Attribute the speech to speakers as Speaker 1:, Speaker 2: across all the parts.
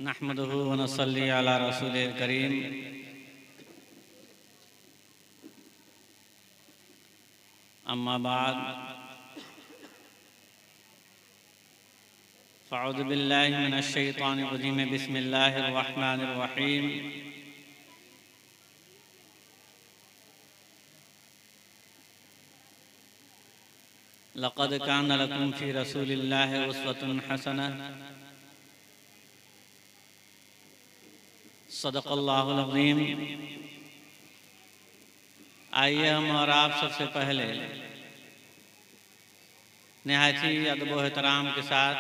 Speaker 1: नहमदुहु व नसल्ली अला रसूलिल करीम। अम्मा बाद फ़अऊज़ु बिल्लाहि मिनश शैतानिर रजीम। बिस्मिल्लाहिर रहमानिर रहीम। लक़द कान लकुम फ़ी रसूलिल्लाहि उस्वतुन हसनह। सदक़ल्लाहुल अज़ीम। आइए हम और आप सबसे पहले निहायत ही अदब व एहतराम के साथ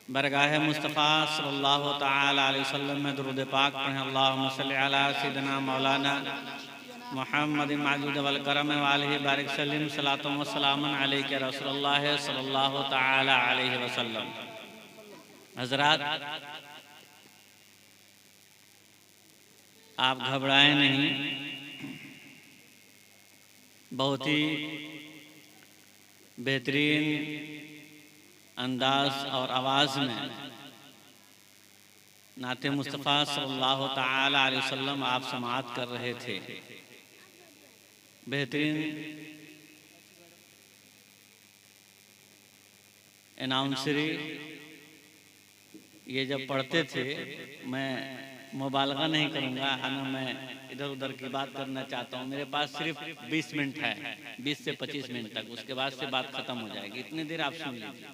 Speaker 1: बरगाह मुस्तफ़ा सल्लल्लाहु तआला अलैहि वसल्लम में दुरूद पाक पढ़ें। अल्लाहुम्मा सल्लि अला सय्यिदिना मौलाना मुहम्मद माजिद वल करम व आलिहि बारिक सल्लिम सलातुम व सलामुन अलैका या रसूलल्लाह सल्लल्लाहु तआला अलैहि वसल्लम। हज़रात, आप घबराएं नहीं। बहुत ही बेहतरीन अंदाज और आवाज़ में नाते मुस्तफ़ा सल्लल्लाहु तआला अलैहि वसल्लम आप समाअत कर रहे थे। बेहतरीन अनाउंसरी ये जब पढ़ते थे, मैं मुबालगा नहीं करूँगा, ना मैं इधर उधर की बात करना चाहता हूँ। मेरे पास सिर्फ 20 मिनट है, 20 से 25 मिनट तक, उसके बाद से बात ख़त्म हो जाएगी। इतनी देर आप सुन लीजिए।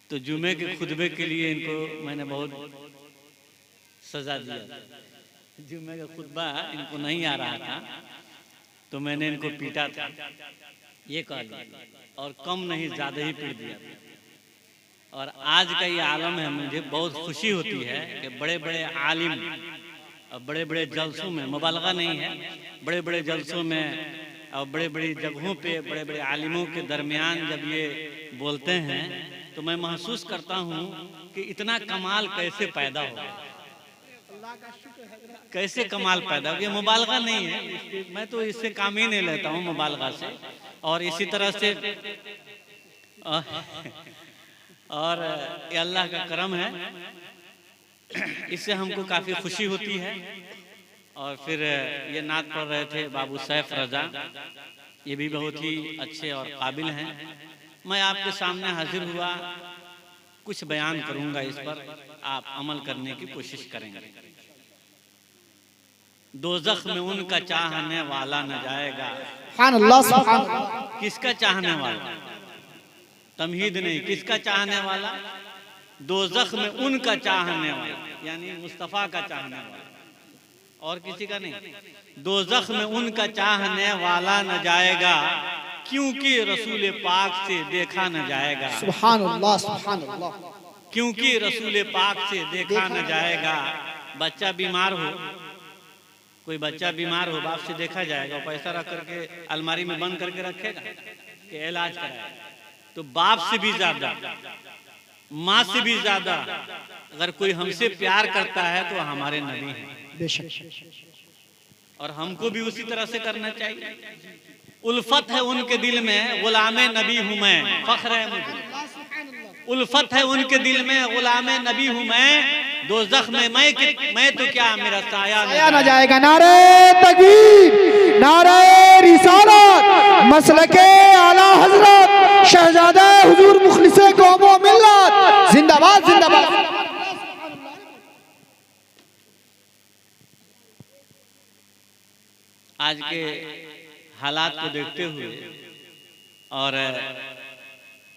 Speaker 1: तो जुमे के खुतबे के लिए इनको मैंने बहुत सज़ा दिया। जुमे का खुतबा इनको नहीं आ रहा था तो मैंने इनको पीटा था, ये कह लिया, और कम नहीं ज़्यादा ही पीट दिया था। और आज का ये आलम है, मुझे बहुत खुशी होती है कि बड़े बड़े आलिम और बड़े बड़े जलसों में, मुबालगा नहीं है, बड़े बड़े जलसों में और बड़े बड़ी जगहों पे बड़े बड़े आलिमों के दरमियान जब ये बोलते हैं तो मैं महसूस करता हूँ कि इतना कमाल कैसे पैदा हो, कैसे कमाल पैदा हो। ये मुबालगा नहीं है, मैं तो इससे काम ही नहीं लेता हूँ मुबालगा से। और इसी तरह से और ये अल्लाह का करम है, इससे हमको काफ़ी खुशी होती है। और फिर ये नात पढ़ रहे थे बाबू सैफ रजा, ये भी बहुत ही अच्छे और काबिल हैं। मैं आपके सामने हाजिर हुआ, कुछ बयान करूंगा, इस पर आप अमल करने की कोशिश करेंगे। दोज़ख में उनका चाहने वाला न जाएगा।
Speaker 2: सुभान अल्लाह, सुभान अल्लाह।
Speaker 1: किसका चाहने वाला? तमहीद नहीं, किसका चाहने वाला? दोज़ख में उनका चाहने वाला, यानी मुस्तफ़ा का चाहने वाला, और किसी का नहीं। दोज़ख में उनका चाहने वाला न जाएगा, क्योंकि रसूल पाक से देखा न जाएगा।
Speaker 2: सुभान अल्लाह, सुभान अल्लाह।
Speaker 1: क्योंकि रसूल पाक से देखा न जाएगा। बच्चा बीमार हो, कोई बच्चा बीमार हो, बाप से देखा जाएगा, पैसा रख करके अलमारी में बंद करके रखेगा कि इलाज कराएगा? तो बाप से भी ज्यादा, माँ से भी ज्यादा अगर कोई हमसे प्यार करता है तो हमारे नबी हैं,
Speaker 2: बेशक।
Speaker 1: और हमको भी उसी तरह से करना चाहिए। उल्फत है उनके दिल में, गुलामे नबी हूं मैं, फख्र है मुझे। उल्फत है उनके दिल में, गुलामे नबी हूं मैं। दोज़ख में मैं तो क्या, मेरा साया
Speaker 2: न जाएगा। नारे तकबीर, नारे रिसालत, मसलके आला हजरत शहजादा हुजूर मुखलिसे कौमो मिल्लत, जिंदाबाद जिंदाबाद।
Speaker 1: आज के हालात को देखते हुए और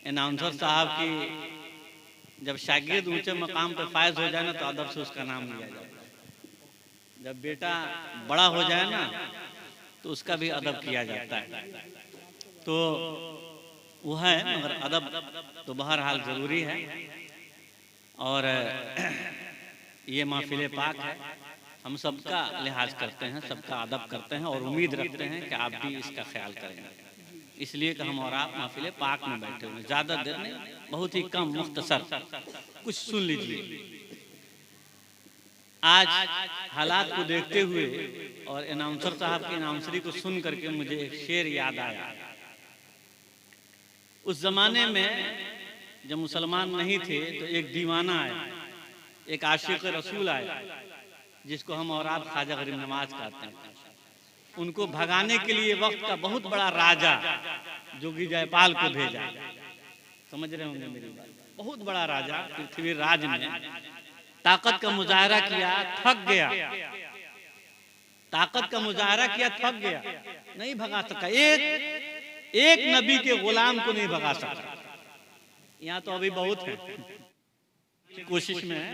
Speaker 1: अनाउंसर साहब की जब शागिर्द ऊंचे मकाम पर फायज हो जाए ना तो अदब से उसका नाम लिया जाए। जब बेटा बड़ा हो जाए ना तो उसका भी अदब किया जाता है। तो वो है, मगर अदब तो बहरहाल ज़रूरी है। और ये महफिल पाक है, हम सबका लिहाज करते हैं, सबका अदब करते हैं और उम्मीद रखते हैं कि आप भी इसका ख्याल करेंगे। इसलिए कि हम और आप महफिल पाक में बैठे हुए, ज़्यादा देर नहीं, बहुत ही कम, मुख्तसर कुछ सुन लीजिए। आज हालात को देखते हुए और अनाउंसर साहब की अनाउंसरी को सुन करके मुझे एक शेर याद आया। उस जमाने में जब मुसलमान नहीं थे तो एक दीवाना आया, एक आशिक रसूल आया, जिसको हम और आप ख्वाजा गरीब नवाज कहते हैं। उनको भगाने के लिए वक्त का बहुत बड़ा राजा जोगी जयपाल को भेजा। समझ रहे होंगे मेरी बात। बहुत बड़ा राजा पृथ्वीराज ने ताकत का मुजाहरा किया, थक गया। ताकत का मुजाहरा किया, थक गया, नहीं भगा सका। एक नबी के गुलाम को नहीं भगा सका। यहाँ तो अभी बहुत है, कोशिश में है,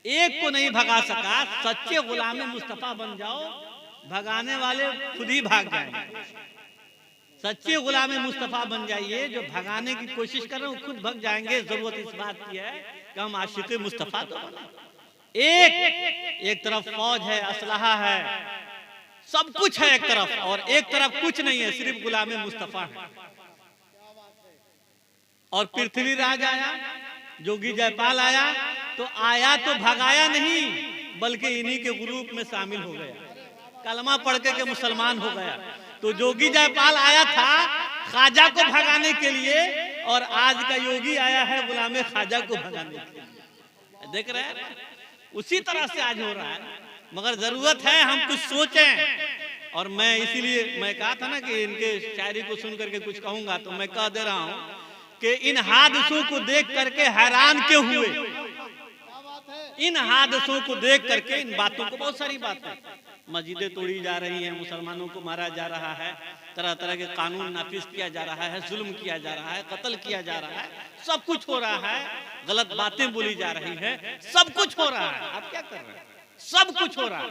Speaker 1: एक को नहीं भगा सका। सच्चे गुलाम मुस्तफा बन जाओ, भगाने वाले खुद ही भाग जाएंगे। सच्चे गुलाम मुस्तफा बन जाइए, जो भगाने की कोशिश कर रहे हैं खुद भाग जाएंगे। जरूरत इस बात की है कि हम आशिक मुस्तफा तो बने। एक तरफ फौज है, असलहा है, सब कुछ है एक तरफ, और एक तरफ कुछ नहीं है, सिर्फ गुलाम मुस्तफा है। और पृथ्वीराज आया, जोगी जयपाल आया, तो आया तो भगाया नहीं, बल्कि इन्हीं के ग्रुप में शामिल हो गया, कलमा पढ़ के मुसलमान हो गया। तो जोगी जयपाल आया था ख्वाजा को भगाने के लिए, और आज का योगी आया है गुलाम ख्वाजा को भगाने के लिए। देख रहे हैं, उसी तरह से आज हो रहा है। मगर जरूरत है हम कुछ सोचें। और मैं इसीलिए मैं कहा था ना कि इनके शायरी को सुन करके कुछ कहूंगा, तो मैं कह दे रहा हूं कि इन हादसों को देख करके हैरान क्यों हुए। इन हादसों को देख करके, इन बातों को, बहुत सारी बातें, मस्जिदें तोड़ी जा रही हैं, मुसलमानों को मारा जा रहा है, तरह तरह के कानून नाफिज किया जा रहा है, जुल्म किया जा रहा है, कत्ल किया जा रहा है, सब कुछ हो रहा है, गलत बातें बोली जा रही है, सब कुछ हो रहा है। आप क्या कर रहे हैं? सब कुछ हो रहा है।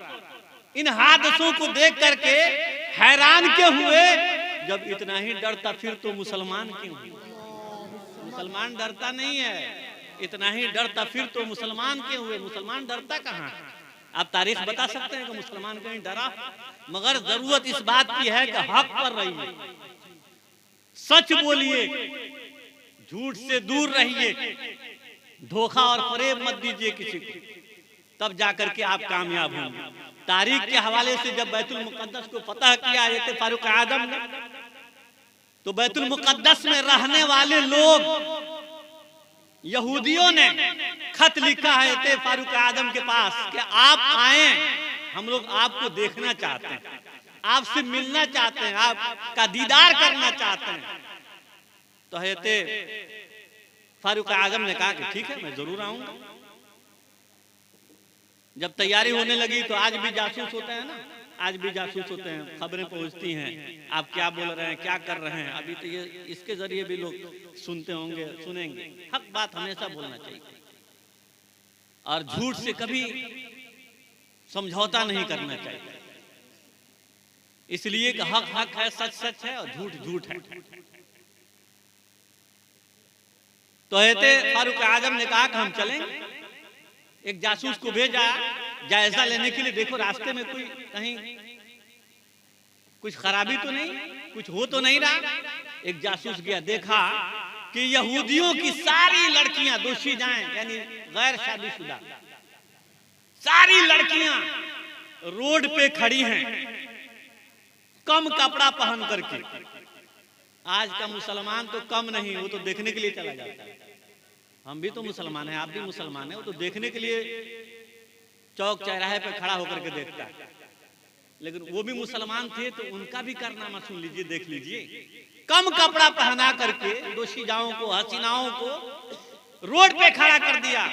Speaker 1: इन हादसों को देख करके हैरान क्यों हुए? जब इतना ही डरता फिर तो मुसलमान क्यों हुए? मुसलमान डरता नहीं है। इतना ही डरता फिर तो मुसलमान क्यों हुए? मुसलमान डरता कहाँ? आप तारीख बता सकते हैं कि मुसलमान कहीं डरा? मगर जरूरत इस बात की है कि हक पर रहिए, सच बोलिए, झूठ से दूर रहिए, धोखा और फरेब मत दीजिए किसी को, तब जाकर के आप कामयाब होंगे। तारीख के हवाले से जब बैतुल मुकद्दस को फतह किया हज़रत फारूक आज़म ने, तो बैतुल मुकद्दस में रहने वाले लोग, यहूदियों ने खत लिखा है हज़रत फारूक आज़म के पास कि आप आए, हम लोग आपको देखना चाहते हैं, आपसे मिलना चाहते हैं, आपका दीदार करना चाहते हैं। तो हज़रत फारूक आज़म ने कहा कि ठीक है, मैं जरूर आऊंगा। जब तैयारी होने लगी तो आज भी जासूस होते हैं ना, आज भी जासूस होते हैं, खबरें पहुंचती हैं, आप क्या बोल रहे हैं, क्या कर रहे हैं। अभी तो ये इसके जरिए भी लोग सुनते होंगे, सुनेंगे। हक बात हमेशा बोलना चाहिए, और झूठ से कभी समझौता नहीं करना चाहिए। इसलिए कि हक हक है, सच सच है, और झूठ झूठ है। तो हज़रत फारूक आज़म ने कहा कि हम चलेंगे। एक जासूस को भेजा जायजा लेने के लिए, देखो रास्ते में कोई कहीं कुछ खराबी तो नहीं, कुछ हो तो नहीं रहा। एक जासूस गया, देखा कि यहूदियों की सारी लड़कियां दोषी जाएं, यानी गैर शादीशुदा सारी लड़कियां रोड पे खड़ी हैं, कम कपड़ा पहन करके। आज का मुसलमान तो कम नहीं, वो तो देखने के लिए चला जाता है। हम भी तो मुसलमान हैं, आप भी मुसलमान हैं, वो तो देखने के लिए चौक चौराहे पे खड़ा होकर के देखता है। लेकिन वो भी मुसलमान थे, तो उनका भी कारनामा सुन लीजिए, देख लीजिए। कम कपड़ा पहना करके दोषीजाओं को, हसीनाओं को रोड पे खड़ा कर दिया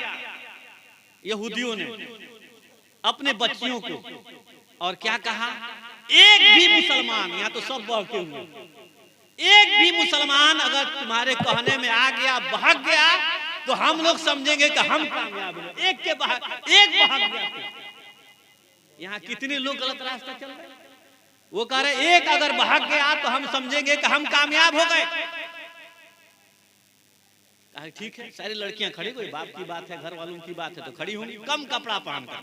Speaker 1: यहूदियों ने, अपने बच्चियों को। और क्या कहा? एक भी मुसलमान, यहाँ तो सब बहके हुए, एक भी मुसलमान अगर तुम्हारे कहने में आ गया, बहक गया, तो हम लोग समझेंगे कि हम कामयाब हैं। एक बहक गया। यहाँ कितने लोग गलत रास्ता चल रहे हैं। वो कह रहे एक अगर बहक गया तो हम समझेंगे कि हम कामयाब हो गए। ठीक है, सारी लड़कियां खड़ी, कोई बाप की बात है, घर वालों की बात है, तो खड़ी होंगी कम कपड़ा पहनकर।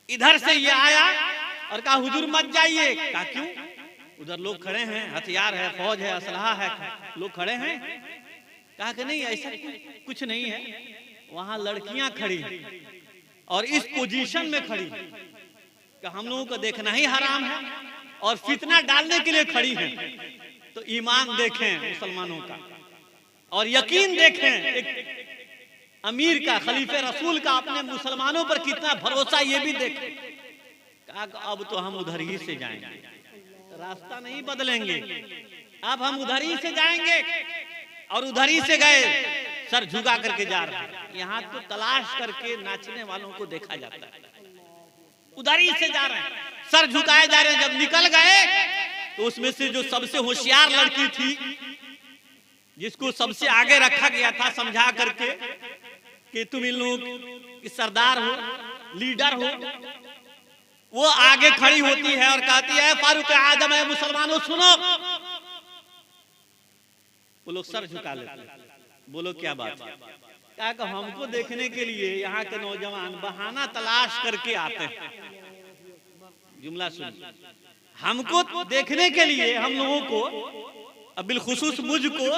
Speaker 1: इधर से ये आया और कहा हुजूर मत जाइए। कहा क्यों? उधर लोग खड़े हैं, हथियार है, फौज है, असलहा है, लोग खड़े हैं। कहा कि नहीं, ऐसा कुछ नहीं है, वहां लड़कियां खड़ी हैं और इस पोजीशन में खड़ी कि हम लोगों को देखना ही हराम है, और फितना डालने के लिए खड़ी हैं। तो ईमान देखें मुसलमानों का, और यकीन देखें एक अमीर का, खलीफे रसूल का अपने मुसलमानों पर कितना भरोसा, ये भी देखें। कहा अब तो हम उधर ही से जाएंगे, रास्ता नहीं बदलेंगे, अब हम उधर ही से जाएंगे। और उधर ही से गए, सर झुका करके जा रहे हैं। यहाँ तो तलाश करके नाचने वालों को देखा जाता है, उधर ही से जा रहे हैं, सर झुकाए जा रहे हैं। जब निकल गए तो उसमें से जो सबसे होशियार लड़की थी, जिसको सबसे आगे रखा गया था समझा करके कि तुम इन लोगों की सरदार हो, लीडर हो, वो आगे खड़ी होती है और कहती है फारूक आजम है, मुसलमानों सुनो। वो लोग सर झुका लेते हैं, बोलो क्या बात है? क्या कि हमको देखने के लिए यहाँ के नौजवान बहाना तलाश करके आते हैं। जुमला सुन, हमको देखने के लिए हम लोगों को, अब बिलखुसूस मुझको,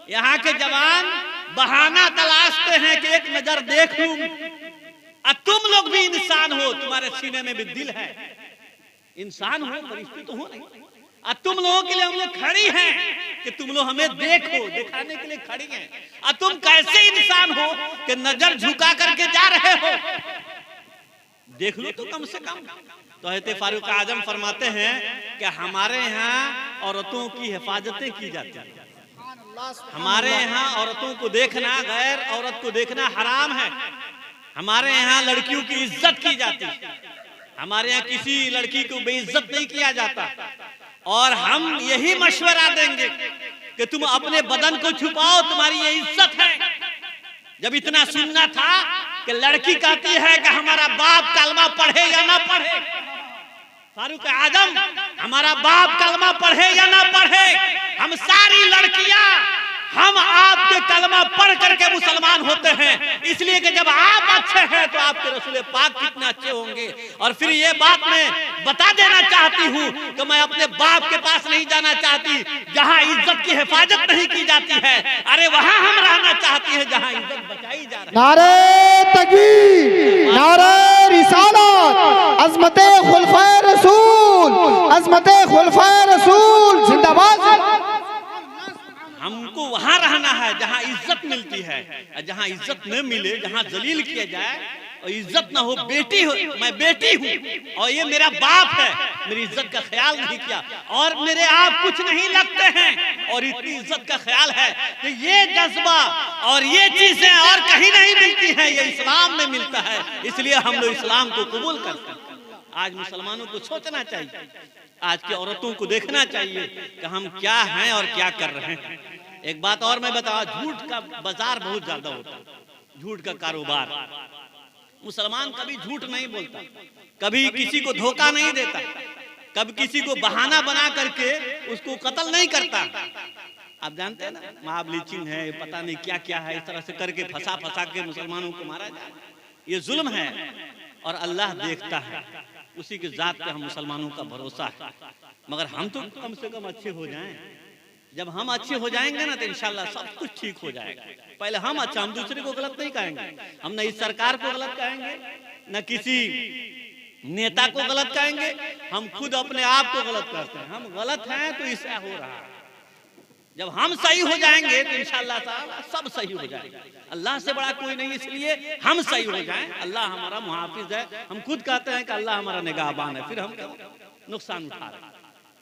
Speaker 1: यहाँ के जवान बहाना तलाशते हैं कि एक नजर देख लूं। तुम लोग भी इंसान हो, तुम्हारे सीने में भी दिल है, इंसान हो, फरिश्ते तो हो नहीं। तुम लोगों के लिए हम लोग खड़ी हैं कि तुम लोग हमें देखो, दिखाने के लिए खड़ी हैं। तुम कैसे इंसान हो कि नजर झुका करके जा रहे हो? देख लो तो कम से कम। तो हज़रत फारूक आजम फरमाते हैं कि हमारे यहाँ औरतों की हिफाजतें की जाती हैं। हमारे यहाँ औरतों को देखना, गैर औरत को देखना हराम है। हमारे यहाँ लड़कियों की इज्जत की जाती है, हमारे यहाँ किसी लड़की को बेइज्जत नहीं किया जाता। और हम यही मशवरा देंगे कि तुम अपने बदन को छुपाओ, तुम्हारी ये इज्जत है। जब इतना सुनना था कि लड़की कहती है कि हमारा बाप कलमा पढ़े या ना पढ़े, फारूक आजम हमारा बाप कलमा पढ़े या ना पढ़े, हम सारी लड़कियां हम आपके कलमा पढ़ करके मुसलमान होते हैं। इसलिए कि जब आप अच्छे हैं तो आपके रसूल पाक कितने अच्छे होंगे। और फिर ये बात मैं बता देना चाहती हूँ कि मैं अपने बाप के पास नहीं जाना चाहती जहाँ इज्जत की हिफाजत नहीं की जाती है। अरे वहाँ हम रहना चाहती हैं जहाँ इज्जत बचाई जा रही है।
Speaker 2: नारे तकबीर, नारे रिसालत, अज़मते खुलफाए रसूल, अज़मते खुलफाए रसूल जिंदाबाद।
Speaker 1: हमको वहां रहना है जहां इज्जत मिलती है, जहां इज्जत न मिले, जहां जलील किया जाए और इज्जत ना हो। बेटी हो, मैं बेटी हूँ और ये मेरा बाप है, मेरी इज्जत का ख्याल नहीं किया और मेरे आप कुछ नहीं लगते हैं और इतनी इज्जत का ख्याल है कि ये जज्बा और ये चीजें और कहीं नहीं मिलती हैं, ये इस्लाम में मिलता है। इसलिए हम लोग इस्लाम को कबूल करते हैं। आज मुसलमानों को सोचना चाहिए, आज की औरतों को देखना चाहिए कि हम क्या हैं और क्या कर रहे हैं। एक बात और मैं बताऊं, झूठ का बाजार बहुत ज्यादा होता है, झूठ का कारोबार। मुसलमान कभी झूठ नहीं बोलता, कभी किसी को धोखा नहीं देता, कभी किसी को बहाना बना करके उसको कत्ल नहीं करता। आप जानते हैं ना, मां ब्लीचिंग है, पता नहीं क्या क्या है, इस तरह से करके फंसा फंसा के मुसलमानों को मारा जाए, ये जुल्म है और अल्लाह देखता है। उसी के जात पे हम मुसलमानों का भरोसा है। मगर हम तो कम से कम अच्छे हो जाएं। जब हम अच्छे हो जाएंगे ना तो इंशाल्लाह सब कुछ ठीक हो जाएगा। पहले हम अच्छा, हम दूसरे को गलत नहीं कहेंगे, हम न इस सरकार को गलत कहेंगे, न किसी नेता को गलत कहेंगे, हम खुद अपने आप को गलत करते हैं। हम गलत हैं तो इससे हो रहा है। जब हम सही हो जाएंगे तो इंशाअल्लाह ताला सब सही हो जाएगा। अल्लाह से बड़ा कोई नहीं, इसलिए हम सही हो जाएं। अल्लाह हमारा मुहाफिज है। हम खुद कहते हैं कि अल्लाह हमारा निगाहबान है, फिर हम क्या नुकसान उठा रहे हैं।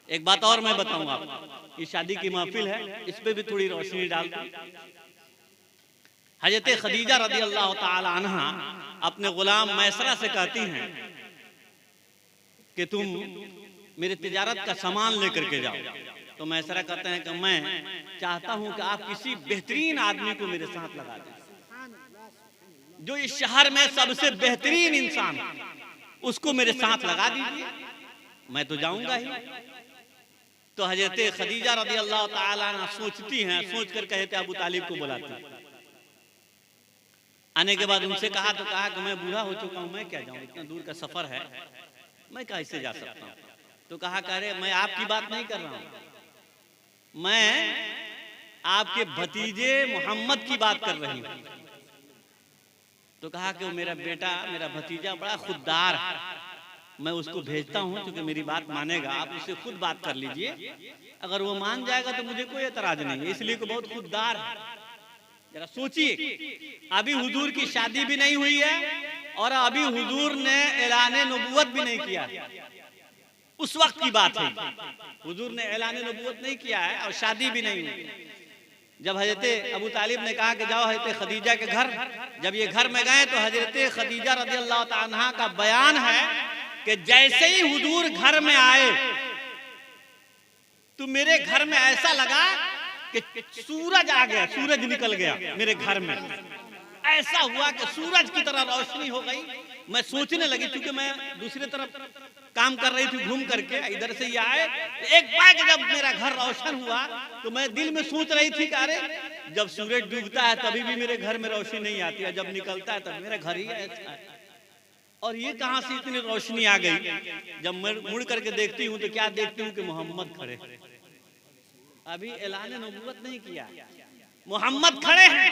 Speaker 1: एक बात और मैं बताऊं आपको, ये शादी की महफिल है, इस पे भी थोड़ी रोशनी डाल दूं। हजरत खदीजा रदी अल्लाह ताला अन्हा अपने गुलाम मैसरा से कहती हैं कि तुम मेरे तिजारत का सामान लेकर के जाओ। तो मैसरा कहते हैं कि मैं चाहता हूं कि आप किसी बेहतरीन आदमी को मेरे साथ लगा दें, जो इस शहर में सबसे बेहतरीन इंसान, उसको मेरे साथ लगा दीजिए, मैं तो जाऊंगा ही। तो हजरत खदीजा रज़ी अल्लाह ताला अन्हा सोचती हैं, सोच कर कहते अबू तालिब को बुलाती। आने के बाद उनसे कहा तो कहा कि मैं बूढ़ा हो चुका हूं, मैं क्या जाऊं, इतना दूर का सफर है, मैं कैसे जा सकता हूं। तो कहा करे मैं आपकी बात नहीं कर रहा हूं, मैं आपके भतीजे मोहम्मद की बात कर रही हूं। तो कहा कि वो मेरा बेटा, मेरा भतीजा बड़ा खुददार है, मैं उसको भेजता हूं क्योंकि मेरी बात मानेगा, आप उससे खुद बात कर लीजिए, अगर वो मान जाएगा तो मुझे कोई एतराज नहीं है, इसलिए को बहुत खुददार है, जरा सोचिए, अभी हुजूर की शादी भी नहीं हुई है और अभी हुजूर ने ऐलान नबूवत भी नहीं किया। उस वक्त की बात है, हुजूर ने ऐलान नबूवत नहीं किया है और शादी भी नहीं हुई। जब हजरत अबू तालिब ने कहा कि जाओ हजरत खदीजा के घर, जब ये घर में गए तो हजरत खदीजा रज़ियल्लाहु ताला अन्हा का बयान है कि जैसे ही हुजूर घर में आए तो मेरे घर में ऐसा लगा कि सूरज आ गया, सूरज निकल गया मेरे घर में। ऐसा हुआ कि सूरज की तरह रोशनी हो गई। मैं सोचने लगी, क्योंकि मैं दूसरी तरफ काम कर रही थी घूम करके, इधर से ये आए तो एक बार जब मेरा घर रोशन हुआ तो मैं दिल में सोच रही थी कि अरे जब सूरज डूबता है तभी भी मेरे घर में रोशनी नहीं आती है, जब निकलता है तब मेरा घर ही ऐसा है, और ये कहां से इतनी रोशनी आ गई। जब मैं मुड़ करके देखती हूँ तो क्या देखती हूँ कि मोहम्मद खड़े, अभी ऐलान नबूवत नहीं किया, मोहम्मद खड़े हैं।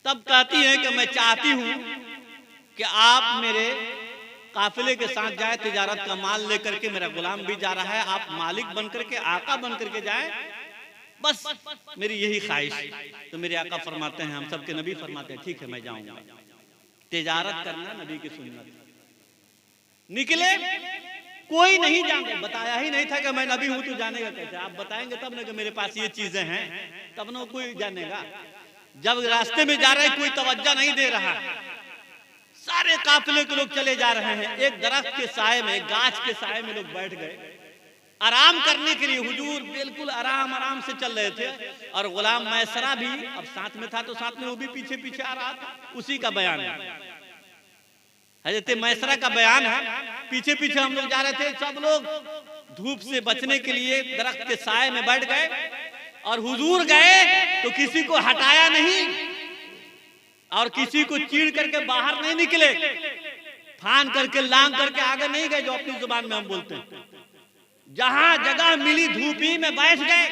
Speaker 1: तब कहती है कि मैं चाहती हूं कि आप मेरे काफिले के साथ जाए, तिजारत का माल लेकर के, मेरा गुलाम भी जा रहा है, आप मालिक बनकर के, आका बनकर के जाए, बस मेरी यही ख्वाहिश। तो मेरे आका फरमाते हैं, हम सबके नबी फरमाते हैं, ठीक है मैं जाऊंगा। तिजारत करना नबी की सुन्नत। निकले, कोई नहीं जानता, बताया ही नहीं था कि मैं नबी हूं, तो जानेगा कैसे? आप बताएंगे तब ना कि मेरे पास ये चीजें हैं, तब ना कोई जानेगा। जब रास्ते में जा रहे कोई तवज्जो नहीं दे रहा, सारे काफिले के लोग चले जा रहे हैं, एक दरख्त के साए में, एक गाछ के साए में लोग बैठ गए आराम करने के लिए। हुजूर बिल्कुल आराम आराम से चल रहे थे और गुलाम मैसरा भी अब साथ में था, तो साथ में वो भी पीछे पीछे आ रहा था। उसी का बयान है, हजरत मैसरा का बयान है, पीछे पीछे हम लोग जा रहे थे। सब लोग धूप से बचने के लिए दरख्त के साए में बैठ गए और हुजूर गए तो किसी को हटाया नहीं और किसी को चीड़ करके बाहर नहीं निकले, फान करके लांग करके आगे नहीं गए, जो अपनी जुबान में हम बोलते हैं। जहां जगह मिली धूप ही में बैठ गए।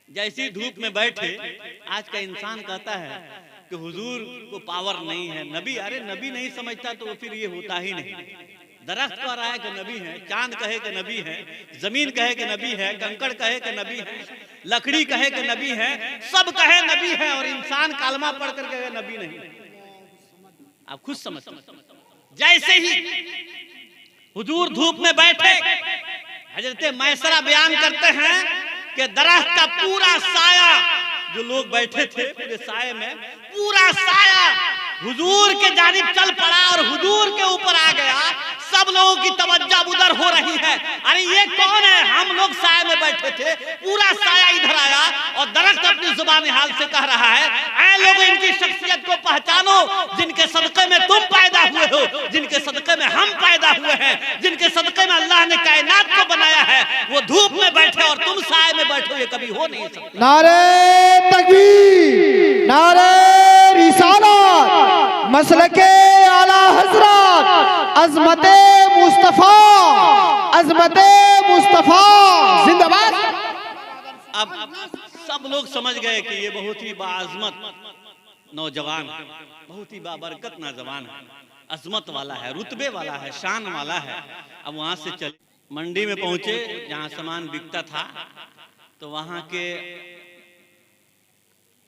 Speaker 1: जैसी धूप में बैठे, आज का इंसान कहता है कि हुजूर को पावर नहीं है, नबी, अरे नबी नहीं समझता तो फिर ये होता ही नहीं। दरख्त कह रहा है कि नबी है, चांद कहे कि नबी है, जमीन कहे कि नबी है, कंकड़ कहे कि नबी है, लकड़ी कहे कि नबी है, सब कहे नबी है, और इंसान कालमा पढ़ करके नबी नहीं। आप खुद समझ। जैसे ही हुजूर धूप में बैठे, हजरत मैसरा बयान करते हैं कि दरख्त का पूरा साया, जो लोग बैठे थे पूरे साये में, पूरा साया हुजूर के जानिब चल पड़ा और हुजूर के ऊपर आ गया। सब लोगों की तवज्जो उधर हो रही है, अरे ये कौन है? हम लोग साये में बैठे थे, पूरा साया इधर आया और दरख्त अपनी जुबानी हाल से कह रहा है, ऐ लोगों, इनकी शख्सियत को पहचानो, जिनके सदक़े में तुम पैदा हुए हो, जिनके सदक़े में हम पैदा हुए हैं, जिनके सदक़े में अल्लाह ने कायनात को बनाया है, वो धूप में बैठे और तुम साये में बैठो, ये कभी हो नहीं सकता।
Speaker 2: नारे तकबीर, नारे रिसालत, मसलके आला हज़रत, अज़मते मुस्तफा, अज़मते मुस्तफा जिंदाबाद।
Speaker 1: अब सब लोग समझ गए कि ये बहुत ही बाअज़मत नौजवान है, बहुत ही बाबरकत नौजवान है, अज़मत वाला है, रुतबे वाला है, शान वाला है। अब वहां से चले, मंडी में पहुंचे जहां सामान बिकता था, तो वहां के,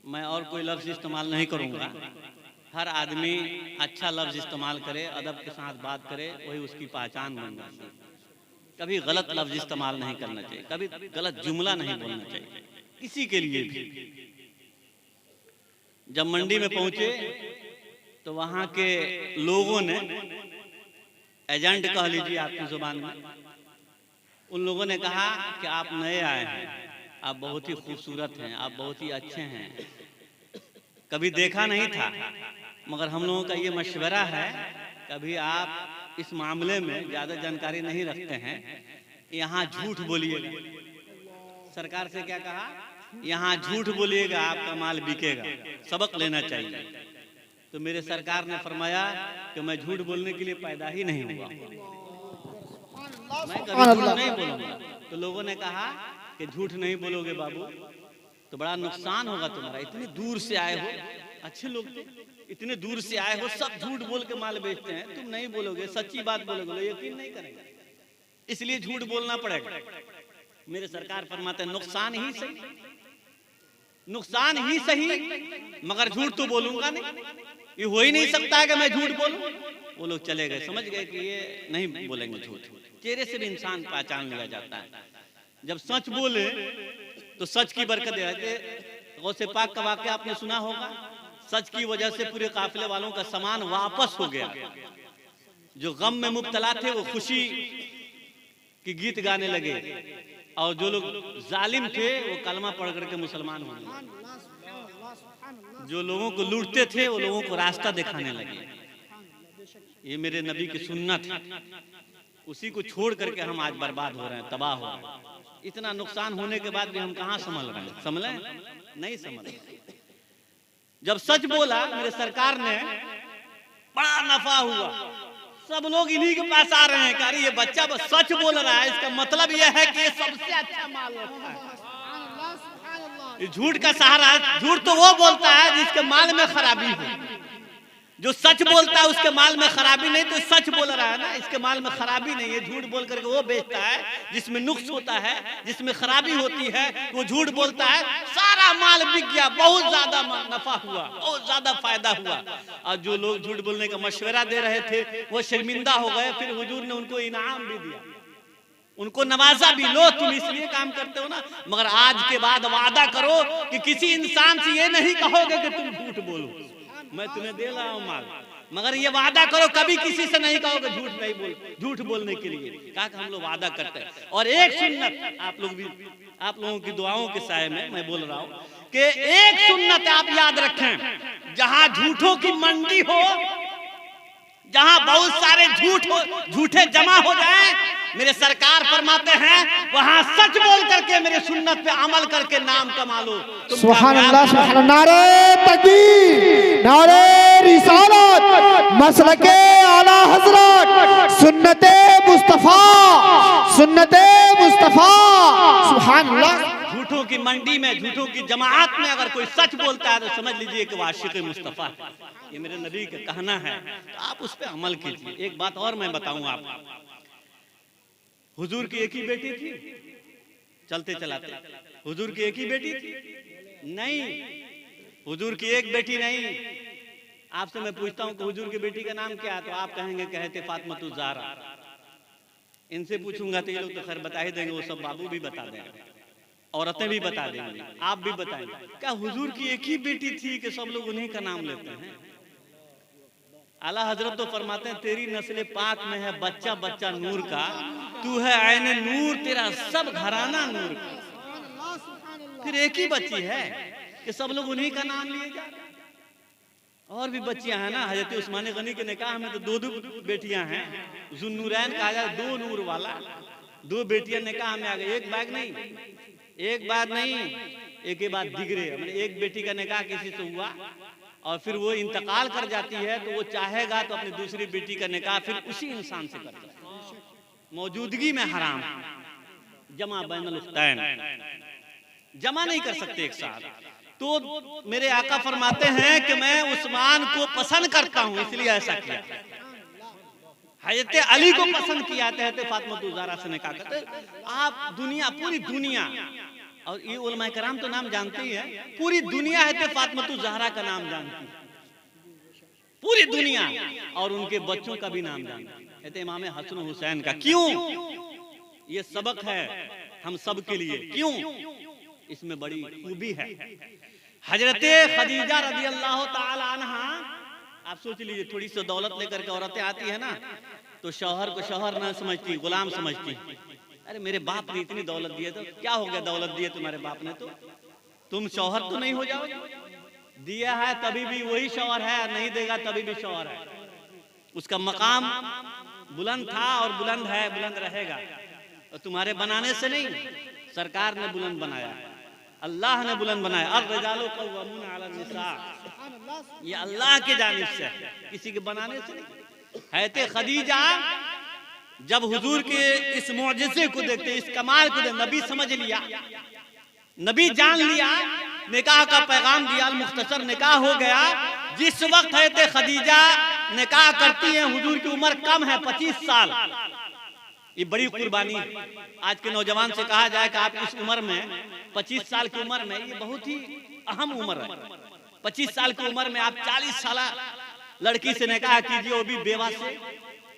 Speaker 1: मैं और कोई लफ्ज इस्तेमाल नहीं करूंगा, हर आदमी अच्छा लफ्ज इस्तेमाल करे, अदब के साथ बात करे, वही उसकी पहचान बन जाती है। कभी गलत लफ्ज इस्तेमाल नहीं करना चाहिए, कभी गलत जुमला नहीं बोलना चाहिए किसी के लिए भी। जब मंडी में पहुंचे तो वहां के लोगों ने, एजेंट कह लीजिए आपकी जुबान में, उन लोगों ने कहा कि आप नए आए हैं, आप बहुत ही खूबसूरत हैं, आप बहुत ही अच्छे हैं, कभी देखा नहीं था, मगर हम लोगों का ये मशवरा है, कभी आप इस मामले में ज्यादा जानकारी नहीं रखते हैं, यहाँ झूठ बोलिएगा। सरकार से क्या कहा? यहाँ झूठ बोलिएगा, आपका माल बिकेगा, सबक लेना चाहिए। तो मेरे सरकार ने फरमाया कि मैं झूठ बोलने के लिए पैदा ही नहीं हुआ, मैं कभी झूठ नहीं बोलूंगा। तो लोगों ने कहा कि झूठ नहीं बोलोगे बाबू तो बड़ा नुकसान होगा तुम्हारा, इतनी दूर से आए हो, अच्छे लोग इतने दूर से आए हो, सब झूठ बोल के माल बेचते हैं, तुम नहीं बोलोगे, सच्ची बात बोलोगे, लोग यकीन नहीं करेंगे, इसलिए झूठ बोलना पड़ेगा। मेरे सरकार फरमाते हैं नुकसान ही सही। नुकसान ही सही, मगर झूठ तो बोलूंगा नहीं, ये हो ही नहीं सकता है कि मैं झूठ बोलूं। वो लोग चले गए, समझ गए कि ये नहीं बोलेंगे झूठ। चेहरे से भी इंसान पहचान लिया जाता है। जब सच बोले तो सच की बरकत है। गौसे पाक का वाकया आपने सुना होगा, सच की वजह से पूरे काफिले वालों का सामान वापस हो गया। जो गम में मुब्तला थे वो खुशी की गीत गाने लगे, और जो लोग जालिम थे वो कलमा पढ़ करके मुसलमान हो गए। जो लोगों को लूटते थे वो लोगों को रास्ता दिखाने लगे। ये मेरे नबी की सुन्नत है, उसी को छोड़ करके हम आज बर्बाद हो रहे हैं, तबाह हो रहे हैं। इतना नुकसान होने के बाद भी हम कहाँ संभल रहे हैं? संभले नहीं संभल। जब सच बोला मेरे सरकार ने, बड़ा नफा हुआ। सब लोग इन्हीं के पास आ रहे हैं, अरे ये बच्चा बस सच बोल रहा है, इसका मतलब यह है कि ये सबसे अच्छा माल रखता है। ये झूठ का सहारा, झूठ तो वो बोलता है जिसके माल में खराबी हो। जो सच बोलता है उसके माल में खराबी नहीं, तो सच बोल रहा है ना, इसके माल में खराबी नहीं है। झूठ बोल करके वो बेचता है जिसमें नुक्स होता है, जिसमें खराबी होती है, वो झूठ बोलता है। सारा माल बिक गया, बहुत ज्यादा नफा हुआ, बहुत ज्यादा फायदा हुआ। और जो लोग झूठ बोलने का मशवरा दे रहे थे वो शर्मिंदा हो गए। फिर हुजूर ने उनको इनाम भी दिया, उनको नवाजा भी। लो तुम इसलिए काम करते हो ना, मगर आज के बाद वादा करो कि किसी इंसान से ये नहीं कहोगे कि तुम झूठ बोलो, मैं तुम्हें दे रहा हूं माल, मगर ये वादा करो कभी किसी से नहीं कहोगे झूठ नहीं बोल। झूठ बोलने के लिए कहा कि हम लोग वादा करते हैं। और एक सुन्नत आप लोग भी, आप लोगों की दुआओं के साए में मैं बोल रहा हूं कि एक सुन्नत आप याद रखें, जहां झूठों की मंडी हो, जहां बहुत सारे झूठे जमा हो जाए, मेरे सरकार फरमाते हैं वहां सच बोल करके मेरे सुन्नत पे अमल करके नाम कमा लो।
Speaker 2: सुभान अल्लाह, सुभान अल्लाह। नारे तकबीर, नारे रिसालत, मसलके आला हजरत, सुन्नते मुस्तफा, सुन्नते मुस्तफा। सुभान अल्लाह।
Speaker 1: झूठों की मंडी में, झूठों की जमात में अगर कोई सच बोलता है तो समझ लीजिए कि वो आशिक़ मुस्तफा है। ये मेरे नबी का कहना है, तो आप उस पर अमल कीजिए। एक बात और मैं बताऊं आपको, हुजूर की एक ही बेटी थी, चलते चलाते, हुजूर की एक ही बेटी थी? नहीं, हुजूर की एक बेटी नहीं। आपसे मैं पूछता हूं कि हुजूर की बेटी का नाम क्या है, तो आप कहेंगे कहते फातिमा ज़हरा। इनसे पूछूंगा तो ये लोग तो खैर बता ही देंगे, वो सब बाबू भी बता देंगे, औरतें भी बता देंगी, आप भी बताएंगे। क्या हुजूर की एक ही बेटी थी कि सब लोग उन्हीं का नाम लेते हैं? आला हजरत तो फरमाते हैं तेरी नस्ल पाक में है बच्चा बच्चा नूर का, तू है ऐन नूर, तेरा सब घराना नूर का। फिर एक ही बच्ची है कि सब लोग उन्हीं का नाम लिए जा रहे। और भी बच्चियां हैं ना, हजरत उस्मान गनी के निकाह में तो दो बेटियां हैं, जुन्नूरैन कहा जाए, दो नूर वाला। दो बेटियां निकाह में आ गई, एक बाग नहीं, एक बार नहीं, एक ही बात दिगरे। एक बेटी का निकाह किसी से हुआ और फिर वो इंतकाल कर जाती है, तो वो चाहेगा तो अपनी दूसरी बेटी का निकाह फिर उसी इंसान से करता है, मौजूदगी में हराम। जमा बैनुल उख्तैन जमा नहीं कर सकते एक साथ। तो मेरे आका फरमाते हैं कि मैं उस्मान को पसंद करता हूं, इसलिए ऐसा किया। हजरत अली को पसंद किया, कहते फातिमा ज़हरा से निकाह करते। आप दुनिया, पूरी दुनिया, और ये उलमा कराम तो नाम जानते ही है, पूरी दुनिया है फातिमा ज़हरा का नाम जानती है, पूरी दुनिया, और उनके बच्चों का भी नाम जानती है, इमाम हसन हुसैन का। क्यों? ये सबक है हम सब के लिए। क्यों? इसमें बड़ी खूबी है। हजरत खदीजा रज़ी अल्लाह ताला अन्हा, आप सोच लीजिए, थोड़ी सी दौलत लेकर के औरतें आती है ना, तो शौहर को शौहर ना समझती, गुलाम समझती। अरे मेरे बाप ने इतनी दौलत दी है, तो क्या हो गया, दौलत दी है तुम्हारे बाप ने, तो तुम शौहर तो नहीं हो जाओगे? दिया है तभी भी वही शौहर है, नहीं देगा तभी भी शौहर है। उसका मकाम बुलंद था और बुलंद है, बुलंद रहेगा। और तुम्हारे बनाने से नहीं, सरकार ने बुलंद बनाया, अल्लाह ने बुलंद बनाया। अर्रिजालु क़व्वामून अला निसा, ये अल्लाह के जानिब से, किसी के बनाने से नहीं। हैते खदीजा जब हुजूर के इस मुअजिज़े को देखते, इस कमाल को देखते, नबी समझ लिया, नबी जान लिया, निकाह का पैगाम दिया, मुख्तसर निकाह हो गया। जिस वक्त हैते खदीजा निकाह करती हैं, हुजूर की उम्र कम है, 25 साल। ये बड़ी कुर्बानी है। आज के नौजवान से कहा जाए कि आप इस उम्र में 25 साल की उम्र में, ये बहुत ही अहम उम्र है। 25 साल की उम्र में आप 40 साल लड़की से निकाह कीजिए, वो भी बेवा से,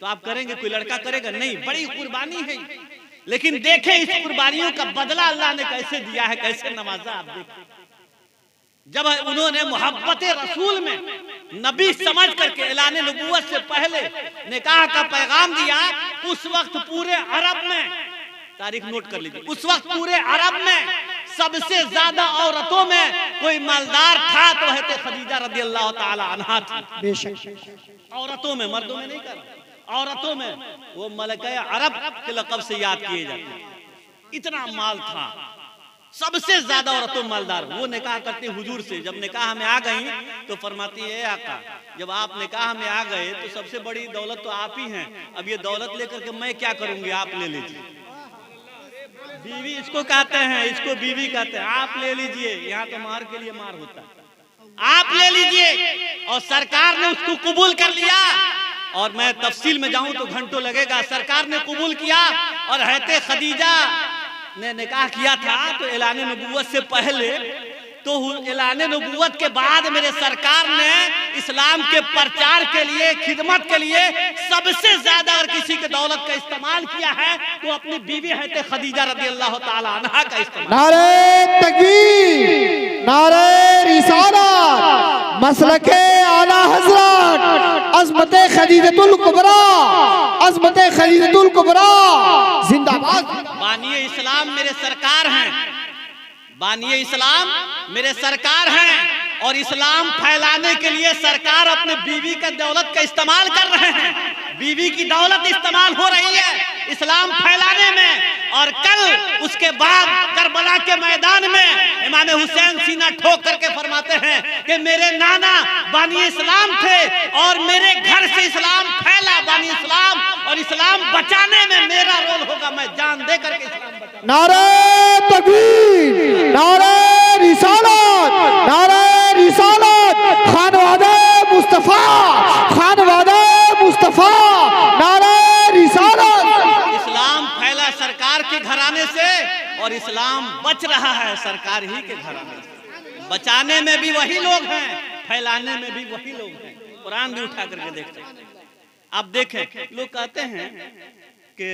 Speaker 1: तो आप करेंगे? कोई लड़का करेगा? नहीं। बड़ी कुर्बानी है, लेकिन देखें इस कुर्बानियों का बदला अल्लाह ने कैसे दिया है, कैसे नवाजा। आप देखें जब उन्होंने मोहब्बत रसूल में नबी समझ करके ऐलान नबूवत से पहले निकाह का पैगाम दिया, उस वक्त पूरे अरब में, तारीख नोट कर लीजिए, उस वक्त पूरे अरब में सबसे ज्यादा औरतों में कोई मालदार था तो है खदीजा रज़ी अल्लाह ताला अन्हा थी। बेशक औरतों में, मर्दों में नहीं कर, औरतों में वो मलका अरब के लक़ब से याद किए जाते, इतना माल था, सबसे ज्यादा औरतों मालदार। वो निकाह करती हुजूर से, जब निकाह में आ गई तो फरमाती है आका, जब आप निकाह में आ गए तो सबसे बड़ी दौलत तो आप ही हैं, अब ये दौलत लेकर के मैं क्या करूंगी, आप ले लीजिए। बीवी इसको कहते हैं, इसको बीवी कहते हैं, आप ले लीजिए। यहाँ तो मार के लिए मार होता है, आप ले लीजिए। और सरकार ने उसको कबूल कर लिया, और मैं तफसील में जाऊं तो घंटों लगेगा। सरकार ने कबूल किया और रहते खदीजा ने निकाह किया था तो ऐलान नबूवत से पहले, तो ऐलान नबूवत के बाद मेरे सरकार ने इस्लाम के प्रचार के लिए, खिदमत के लिए सबसे ज्यादा अगर किसी के दौलत का इस्तेमाल किया है तो अपनी बीवी है खदीजा रज़ी अल्लाह ताला अन्हा का इस्तेमाल।
Speaker 2: नारे तकबीर, नारे रिसालत, मसलके आला हज़रत, अज़मते खदीजतुल कुबरा, अज़मते खदीजतुल कुबरा जिंदाबाद।
Speaker 1: बानिए इस्लाम मेरे सरकार हैं, बानिए इस्लाम मेरे सरकार हैं, और इस्लाम फैलाने के लिए सरकार अपने बीवी का दौलत का इस्तेमाल कर रहे हैं। बीवी की दौलत इस्तेमाल हो रही है इस्लाम फैलाने में। और कल उसके बाद करबला के मैदान में इमाम हुसैन सीना ठोक करके फरमाते हैं कि मेरे नाना बानी इस्लाम थे और मेरे घर से इस्लाम फैला, बानी इस्लाम, और इस्लाम बचाने में मेरा रोल होगा, मैं जान दे करके इस्लाम बचा।
Speaker 2: नारे तकबीर, नारे रिसालत, नारे रिसालत, खानवादे मुस्तफा, खानवादे मुस्तफा, नारे रिसालत।
Speaker 1: इस्लाम फैला सरकार के घराने से और इस्लाम बच रहा है सरकार ही के घराने से। बचाने में भी वही लोग हैं, फैलाने में भी वही लोग हैं। कुरान भी उठा करके देखते हैं। आप देखें, लोग कहते हैं कि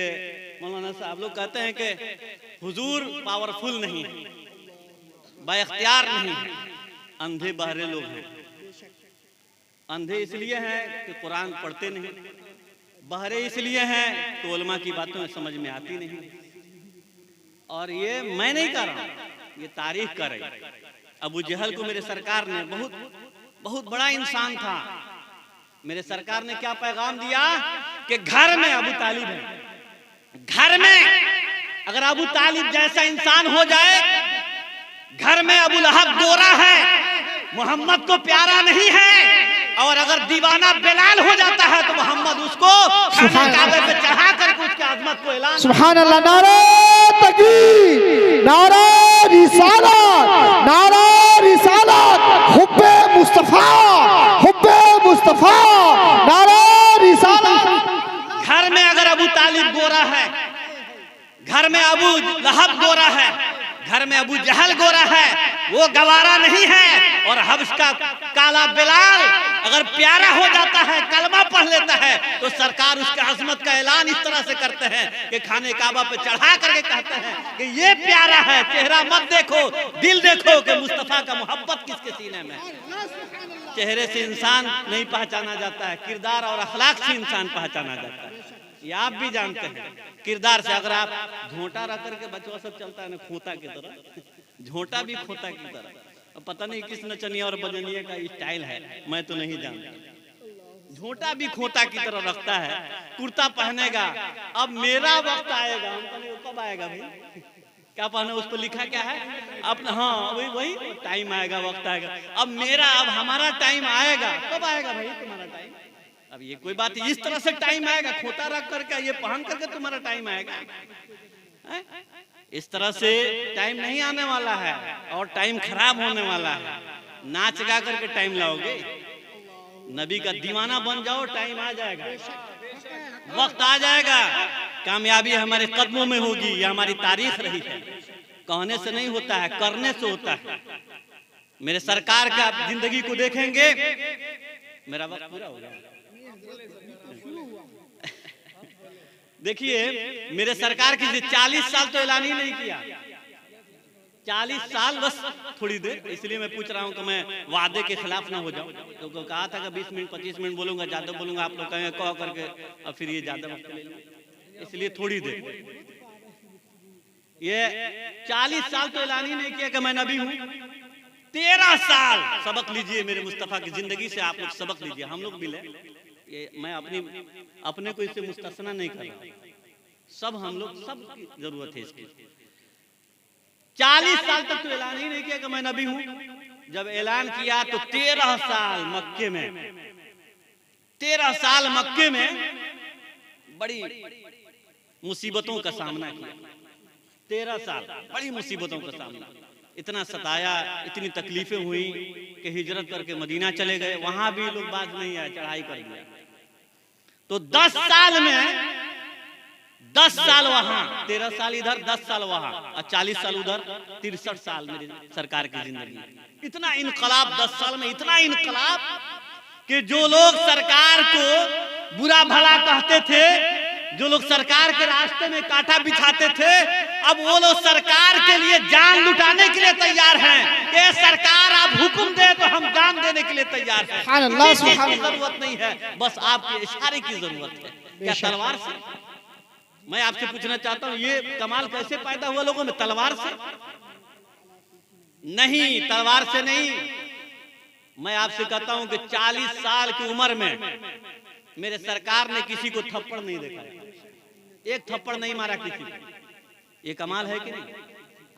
Speaker 1: मौलाना साहब लोग कहते हैं कि हुजूर पावरफुल नहीं है, बाइख्तियार नहीं है, अंधे बहरे लोग हैं। अंधे इसलिए हैं कि कुरान पढ़ते नहीं, बहरे इसलिए हैं तो उलमा की बातें समझ में आती नहीं। और ये मैं नहीं कर रहा, ये तारीख कर रही। अबू जहल को मेरे सरकार ने, बहुत बड़ा इंसान था, मेरे सरकार ने क्या पैगाम दिया कि घर में अबू तालिब है, घर में अगर अबू तालिब जैसा इंसान हो जाए, घर में अबू लहब गोरा है, मोहम्मद को प्यारा नहीं है, और अगर दीवाना बिलाल हो जाता है तो मोहम्मद उसको काबे पे चढ़ा करके उसकी अज़मत को ऐलान।
Speaker 2: सुभान अल्लाह। नारे तकबीर, नारे रिसालत, नारे रिसालत, हुब्बे मुस्तफा, हुब्बे मुस्तफा, नारे रिसालत।
Speaker 1: घर में अगर अबू तालिब गोरा है, घर में अबू लहब गोरा है, घर में अबू जहल गोरा है, वो गवारा नहीं है। और हब्श का काला बिलाल अगर प्यारा हो जाता है, कलमा पढ़ लेता है, तो सरकार उसके अज़मत का ऐलान इस तरह से करते हैं कि खाने काबा पे चढ़ा करके कहते हैं कि ये प्यारा है, चेहरा मत देखो, दिल देखो कि मुस्तफा का मोहब्बत किसके सीने में। चेहरे से इंसान नहीं पहचाना जाता है, किरदार और अखलाक से इंसान पहचाना जाता है। ये आप भी जानते हैं, किरदार से। अगर आप झोंटा रख करके बच्चों सब चलता है ना खोता की तरह, झोंटा भी खोता की तरह। पता नहीं किस नचनिया और बजनिया का स्टाइल है, मैं तो नहीं जानता। झोंटा भी खोता की तरह रखता है, कुर्ता पहनेगा। अब मेरा वक्त आएगा, हम कहेंगे कब आएगा भाई, क्या पहना, उस पर लिखा क्या है अपना, हाँ वही टाइम आएगा, वक्त आएगा। अब मेरा, अब हमारा टाइम आएगा, कब आएगा भाई तुम्हारा टाइम? अब ये कोई बात, इस तरह से टाइम आएगा, खोता रख करके ये पहन करके तुम्हारा टाइम आएगा। इस तरह से टाइम नहीं आने वाला है, और टाइम खराब होने वाला है। नाच गा करके टाइम लाओगे, नबी का दीवाना बन जाओ, टाइम आ जाएगा, वक्त आ जाएगा। कामयाबी हमारे कदमों में होगी, ये हमारी तारीख रही है। कहने से नहीं होता है, करने से होता है। मेरे सरकार का जिंदगी को देखेंगे, मेरा वक्त पूरा हो गया। देखिए मेरे सरकार की 40 साल तो ऐलान ही नहीं किया, 40 साल बस थोड़ी देर, इसलिए मैं पूछ रहा हूं कि मैं वादे के खिलाफ ना हो जाऊं। तो कहा था कि 20 मिनट 25 मिनट बोलूंगा, ज्यादा बोलूंगा आप लोग कहेंगे कह करके और फिर ये ज्यादा वक्त ले लेंगे, इसलिए थोड़ी देर। ये 40 साल तो ऐलान ही नहीं किया कि मैं नबी हूं। 13 साल सबक लीजिए मेरे मुस्तफा की जिंदगी से, आप लोग सबक लीजिए, हम लोग भी ले। ये मैं अपने को इससे मुस्तस्ना नहीं कर रहा, सब हम लोग, सब की जरूरत है इसकी। 40 साल तक तो ऐलान ही नहीं किया कि मैं नबी हूं। जब ऐलान किया तो 13 साल मक्के में, 13 साल मक्के में बड़ी मुसीबतों का सामना किया। 13 साल बड़ी मुसीबतों का सामना, इतना सताया, इतनी तकलीफें हुई कि हिजरत करके मदीना चले गए। वहां भी लोग बात नहीं आए, चढ़ाई कर दिया। तो 10 साल में 10 साल वहां, 13 साल इधर, 10 साल वहां और 40 साल उधर, 63 साल मेरी सरकार की जिंदगी। इतना इनकलाब 10 साल में, इतना इनकलाब कि जो लोग सरकार को बुरा भला कहते थे, जो लोग सरकार के रास्ते में कांटा बिछाते थे, अब वो लोग सरकार के लिए जान लुटाने के लिए तैयार हैं। ये सरकार आप हुक्म दे तो हम जान देने के लिए तैयार हैं। किसी की जरूरत नहीं है, बस आपके इशारे की जरूरत है। क्या तलवार से? मैं आपसे पूछना चाहता हूँ, ये कमाल कैसे पैदा हुआ लोगों में? तलवार से नहीं, तलवार से नहीं। मैं आपसे कहता हूँ कि 40 साल की उम्र में मेरे सरकार ने किसी को थप्पड़ नहीं देखा, एक थप्पड़ नहीं मारा किसी को। ये कमाल है कि नहीं?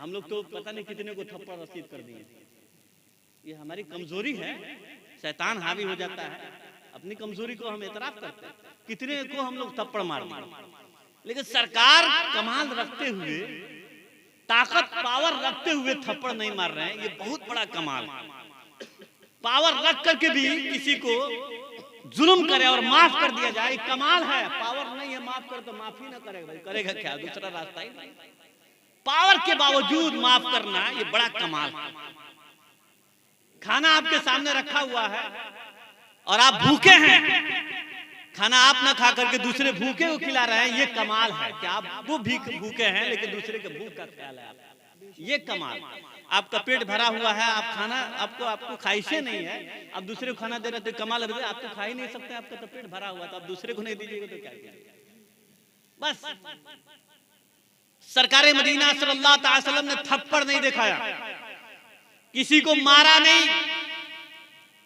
Speaker 1: हम लोग तो पता नहीं कितने को थप्पड़ रसीद कर दिए। ये हमारी कमजोरी है, शैतान हावी हो जाता है, अपनी कमजोरी को हम एतराफ करते हैं। कितने को हम लोग थप्पड़ मार दिए, लेकिन सरकार कमाल रखते हुए, ताकत पावर रखते हुए थप्पड़ नहीं मार रहे हैं। ये बहुत बड़ा कमाल। पावर रख करके भी किसी को जुल्म करे और माफ कर दिया जाए, कमाल है। पावर नहीं है, माफ कर तो माफी ना करेगा, भाई करेगा क्या? दूसरा रास्ता ही नहीं। पावर के बावजूद माफ करना, ये बड़ा कमाल। खाना आपके सामने रखा हुआ है और आप भूखे हैं, खाना आप ना खा करके दूसरे भूखे को खिला रहे हैं, ये कमाल है। कि आप वो भी भूखे हैं लेकिन दूसरे के भूख का ख्याल है आपका, ये कमाल। आपका पेट भरा हुआ है, आप खाना, आपको ख्वाहिशें नहीं है, आप दूसरे को खाना दे रहे थे, कमाल है। आप तो खा ही नहीं सकते, आपका तो पेट भरा हुआ, तो आप दूसरे को नहीं दीजिएगा तो क्या कीजिएगा? बस सरकार मदीना सल्लल्लाहु अलैहि वसल्लम ने थप्पड़ नहीं दिखाया, किसी को मारा नहीं।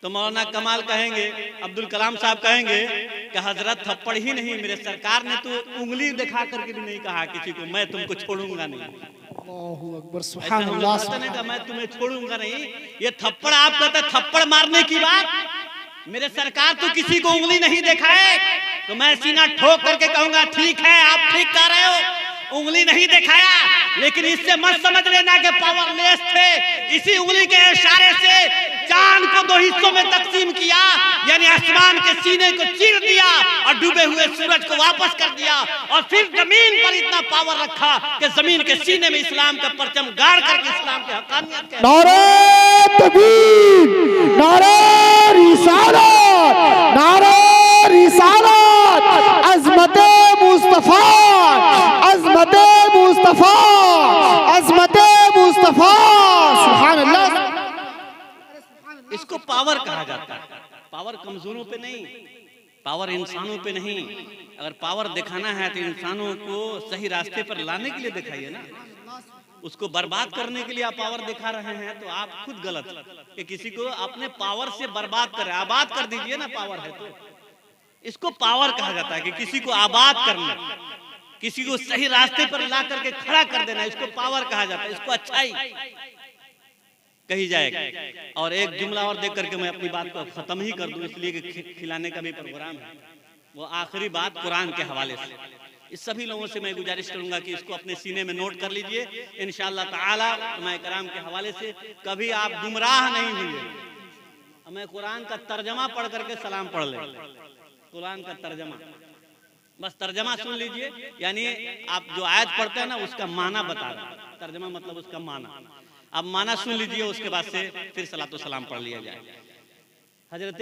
Speaker 1: तो मौलाना कमाल कहेंगे, अब्दुल कलाम साहब कहेंगे कि हजरत थप्पड़ ही नहीं, मेरे सरकार ने तो उंगली दिखा करके भी नहीं कहा किसी को मैं तुमको छोड़ूंगा नहीं।
Speaker 2: अल्लाहू अकबर, सुभान अल्लाह।
Speaker 1: मैं तुम्हें छोड़ूंगा नहीं, ये थप्पड़ आप कहते थप्पड़ मारने की बात। मेरे सरकार तो किसी को उंगली नहीं दिखाए, तो मैं सीना ठोक करके कहूंगा ठीक है, आप ठीक कह रहे हो, उंगली नहीं दिखाया, लेकिन इससे मत समझ लेना कि पावरलेस थे। इसी उंगली के इशारे से चांद को 2 हिस्सों में तकसीम किया, यानी आसमान के सीने को चीर दिया और डूबे हुए सूरज को वापस कर दिया, और फिर जमीन पर इतना पावर रखा कि जमीन के सीने में इस्लाम का परचम गाड़ करके इस्लाम के हकानियत के
Speaker 2: नारे तकबीर, नारे रिसालत, नारे रिसालत, अज़मते मुस्तफा, अज़मते मुस्तफा, अज़मते मुस्तफा, सुभान अल्लाह।
Speaker 1: इसको पावर कहा जाता है। पावर कमजोरों पे नहीं, पावर इंसानों पे नहीं। अगर पावर दिखाना है तो इंसानों को सही रास्ते पर लाने के लिए दिखाइए ना। उसको बर्बाद करने के लिए आप पावर दिखा रहे हैं तो आप खुद गलत कि किसी को अपने पावर से बर्बाद करें। आबाद कर दीजिए ना, पावर है तो। इसको पावर कहा जाता है कि किसी को आबाद करना, किसी को सही रास्ते पर ला करके खड़ा कर देना, इसको पावर कहा जाता है। इसको अच्छाई कही जाएगी। और एक जुमला और देख करके मैं अपनी बात को खत्म ही कर दूं, इसलिए कि खिलाने का भी प्रोग्राम है। वो आखिरी बात कुरान के हवाले से, इस सभी लोगों से मैं गुजारिश करूंगा कि इसको अपने सीने में नोट कर लीजिए। इंशाअल्लाह ताला मैं कराम के हवाले से कभी आप गुमराह नहीं हुए। मैं कुरान का तर्जमा पढ़ करके सलाम पढ़ ले। कुरान का तर्जमा बस तर्जमा सुन लीजिए, यानी आप जो आयत पढ़ते हैं ना उसका माना बता रहा है, तर्जमा मतलब उसका माना। अब माना सुन लीजिए, उसके बाद से फिर सलातो सलाम पढ़ लिया जाए। हजरत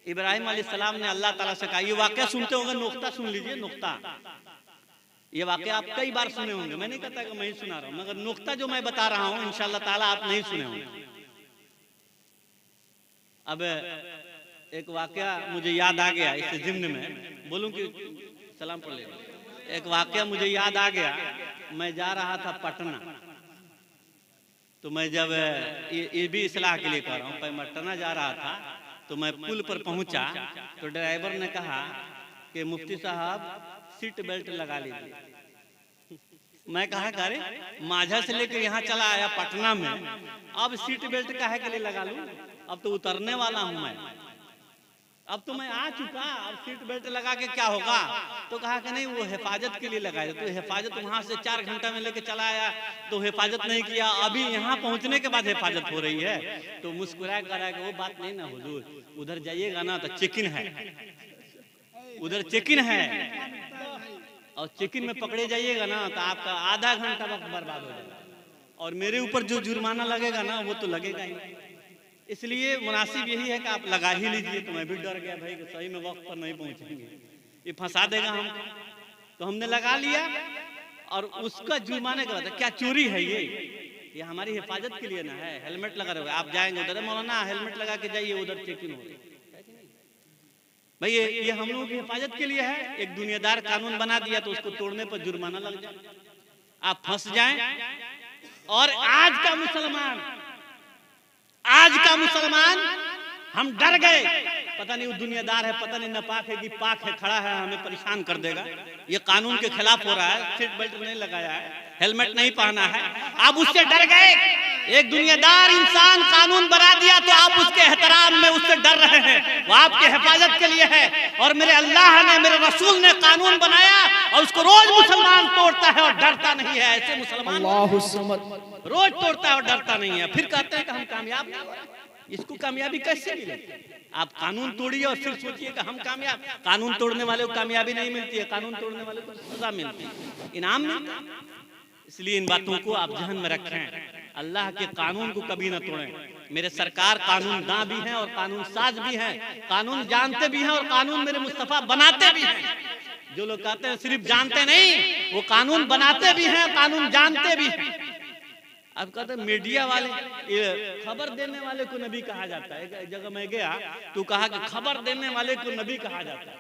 Speaker 1: इब्राहिम अलैहिस्सलाम ने अल्लाह ताला से कहा, ये वाकया सुनते होंगे, नुक्ता सुन लीजिए, नुक्ता। ये वाकया आप कई बार सुने होंगे, मैं नहीं कहता कि मैं ही सुना रहा हूँ, मगर नुक्ता जो मैं बता रहा हूँ इंशाअल्लाह ताला आप नहीं सुने होंगे। अब एक वाकया मुझे याद आ गया इस जिम्न में, बोलूं कि सलाम पढ़ ले। एक वाकया मुझे याद आ गया, मैं जा रहा था पटना, तो मैं जब ये भी इस्लाह के लिए कह रहा हूँ, मैं पटना जा रहा था तो मैं पुल पर पहुंचा तो ड्राइवर ने कहा कि मुफ्ती साहब सीट बेल्ट लगा लीजिए। मैं कहा अरे माझा से लेकर यहाँ चला आया पटना में, अब सीट बेल्ट काहे के लिए लगा लूं, अब तो उतरने वाला हूं मैं, अब तो मैं आ चुका, अब सीट बेल्ट लगा के क्या होगा। तो कहा कि नहीं वो हिफाजत के लिए लगाया, तो हिफाजत वहां से 4 घंटा में लेके चला आया तो हिफाजत नहीं किया, अभी यहाँ पहुंचने के बाद हिफाजत हो रही है। तो मुस्कुरा कर कि वो बात नहीं ना हुजूर, उधर जाइएगा ना तो चेकिन है, उधर चेकिन है, और चेकिन में पकड़े जाइएगा ना तो आपका आधा घंटा वक्त बर्बाद हो जाएगा, और मेरे ऊपर जो जुर्माना लगेगा ना वो तो लगेगा ही। इसलिए मुनासिब यही है कि आप लगा ही लीजिए। तो मैं भी डर गया भाई कि सही में वक्त पर नहीं पहुंचेंगे, ये फंसा देगा हमको, तो हमने लगा लिया। और उसका जुर्माने का क्या चोरी है ये हमारी हिफाजत के लिए ना है, हेलमेट लगा रहे, आप जाएंगे उधर मौलाना हेलमेट लगा के जाइए, उधर चेकिंग हो रही है भाई, ये हम लोगों की हिफाजत के लिए है। एक दुनियादार कानून बना दिया तो उसको तोड़ने पर जुर्माना लग जाए, आप फंस जाएं। और आज का मुसलमान हम डर गए, पता नहीं वो दुनियादार है, पता नहीं नापाक है कि पाक है, खड़ा है हमें परेशान कर देगा, ये कानून के खिलाफ हो रहा है, सीट बेल्ट नहीं लगाया है, हेलमेट नहीं पहना है, आप उससे डर गए। एक दुनियादार इंसान कानून बना दिया तो आप उसके एहतराम में उससे डर रहे हैं, वो आपके हिफाजत के लिए है। और मेरे अल्लाह ने, मेरे रसूल ने कानून बनाया और उसको रोज मुसलमान तोड़ता है और डरता नहीं है। ऐसे मुसलमान रोज तोड़ता है और डरता नहीं है, फिर कहते हैं कि हम कामयाब नहीं हो रहे। इसको कामयाबी कैसे मिले? आप कानून तोड़िए और फिर सोचिए कि हम कामयाब। कानून तोड़ने वाले को कामयाबी नहीं मिलती है, कानून तोड़ने वाले को सजा मिलती है, इनाम मिलता है। इसलिए इन बातों को आप ध्यान में रखें, अल्लाह के कानून को कभी ना तोड़ें। मेरे सरकार कानून दां भी हैं और कानून साज भी हैं, कानून जानते भी हैं और कानून मेरे मुस्तफा बनाते भी हैं। जो लोग कहते हैं सिर्फ जानते नहीं, वो कानून बनाते भी हैं, कानून जानते भी हैं। अब कहते हैं मीडिया वाले, खबर देने वाले को नबी कहा जाता है। एक जगह मैं गया तो कहा कि खबर देने वाले को नबी कहा जाता है।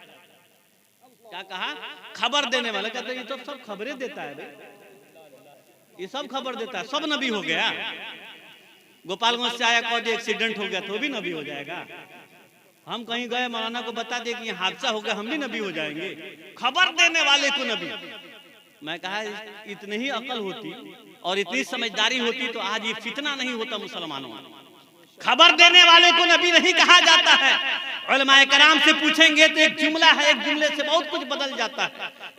Speaker 1: क्या कहा? खबर देने वाले। कहते ये तो सब खबरें देता है भाई, ये सब खबर देता है, सब नबी हो गया। गोपालगंज से आया कोई एक्सीडेंट हो गया तो भी नबी हो जाएगा। हम कहीं गए मौलाना को बता दे कि ये हादसा हो गया, हम भी नबी हो जाएंगे। खबर देने वाले को नबी। मैं कहा इतनी ही अकल होती और इतनी समझदारी होती तो आज ये फितना नहीं होता मुसलमानों में। खबर देने वाले को नबी नहीं कहा जाता है। उलमाए कराम से पूछेंगे तो एक जुमला है, एक जुमले से बहुत कुछ बदल जाता है,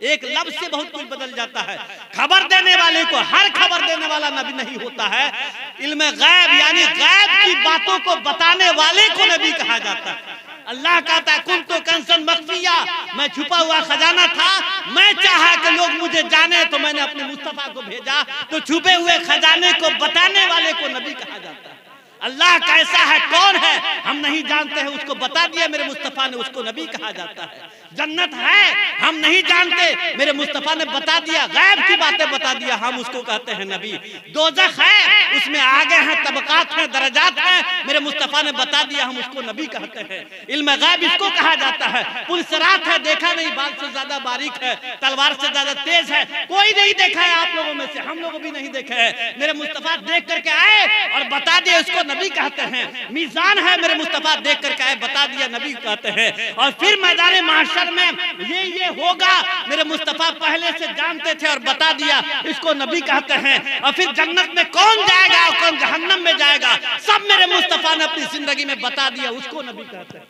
Speaker 1: एक लफ्ज से बहुत कुछ बदल जाता है। खबर देने वाले को, हर खबर देने वाला नबी नहीं होता है। इल्म गैब यानी गैब की बातों को बताने वाले को नबी कहा जाता है। अल्लाह कहता है कुन तो कंसन मख्फिया, मैं छुपा हुआ खजाना था, मैं चाहा कि लोग मुझे जाने तो मैंने अपने मुस्तफा को भेजा। तो छुपे हुए खजाने को बताने वाले को नबी कहा जाता है। अल्लाह कैसा है, कौन है, हम नहीं जानते हैं, उसको बता दिया मेरे मुस्तफा ने, उसको नबी कहा जाता है। जन्नत है, हम नहीं जानते, मेरे मुस्तफा ने बता दिया, गैब की बातें बता दिया, हम उसको कहते हैं नबी। दोज़ख है, उसमें आगे हैं, तबकात हैं, दर्जात हैं, मेरे मुस्तफा ने बता दिया, हम उसको नबी कहते हैं। इल्म गैब इसको कहा जाता है। पुल सिरात है, देखा नहीं, बाल से ज्यादा बारीक है, तलवार से ज्यादा तेज है, कोई नहीं देखा है आप लोगों में से, हम लोग भी नहीं देखे हैं। मेरे मुस्तफा देख करके आए और बता दिया, उसको नबी कहते हैं। मीज़ान है, मेरे मुस्तफा देख करके आए, बता दिया, नबी कहते हैं। और फिर मैदान महशर में ये होगा, मेरे मुस्तफा पहले से जानते थे और बता दिया, इसको नबी कहते हैं। और फिर जन्नत में कौन जाएगा और कौन जहन्नम में जाएगा, सब मेरे मुस्तफा ने अपनी जिंदगी में बता दिया, उसको नबी कहते हैं।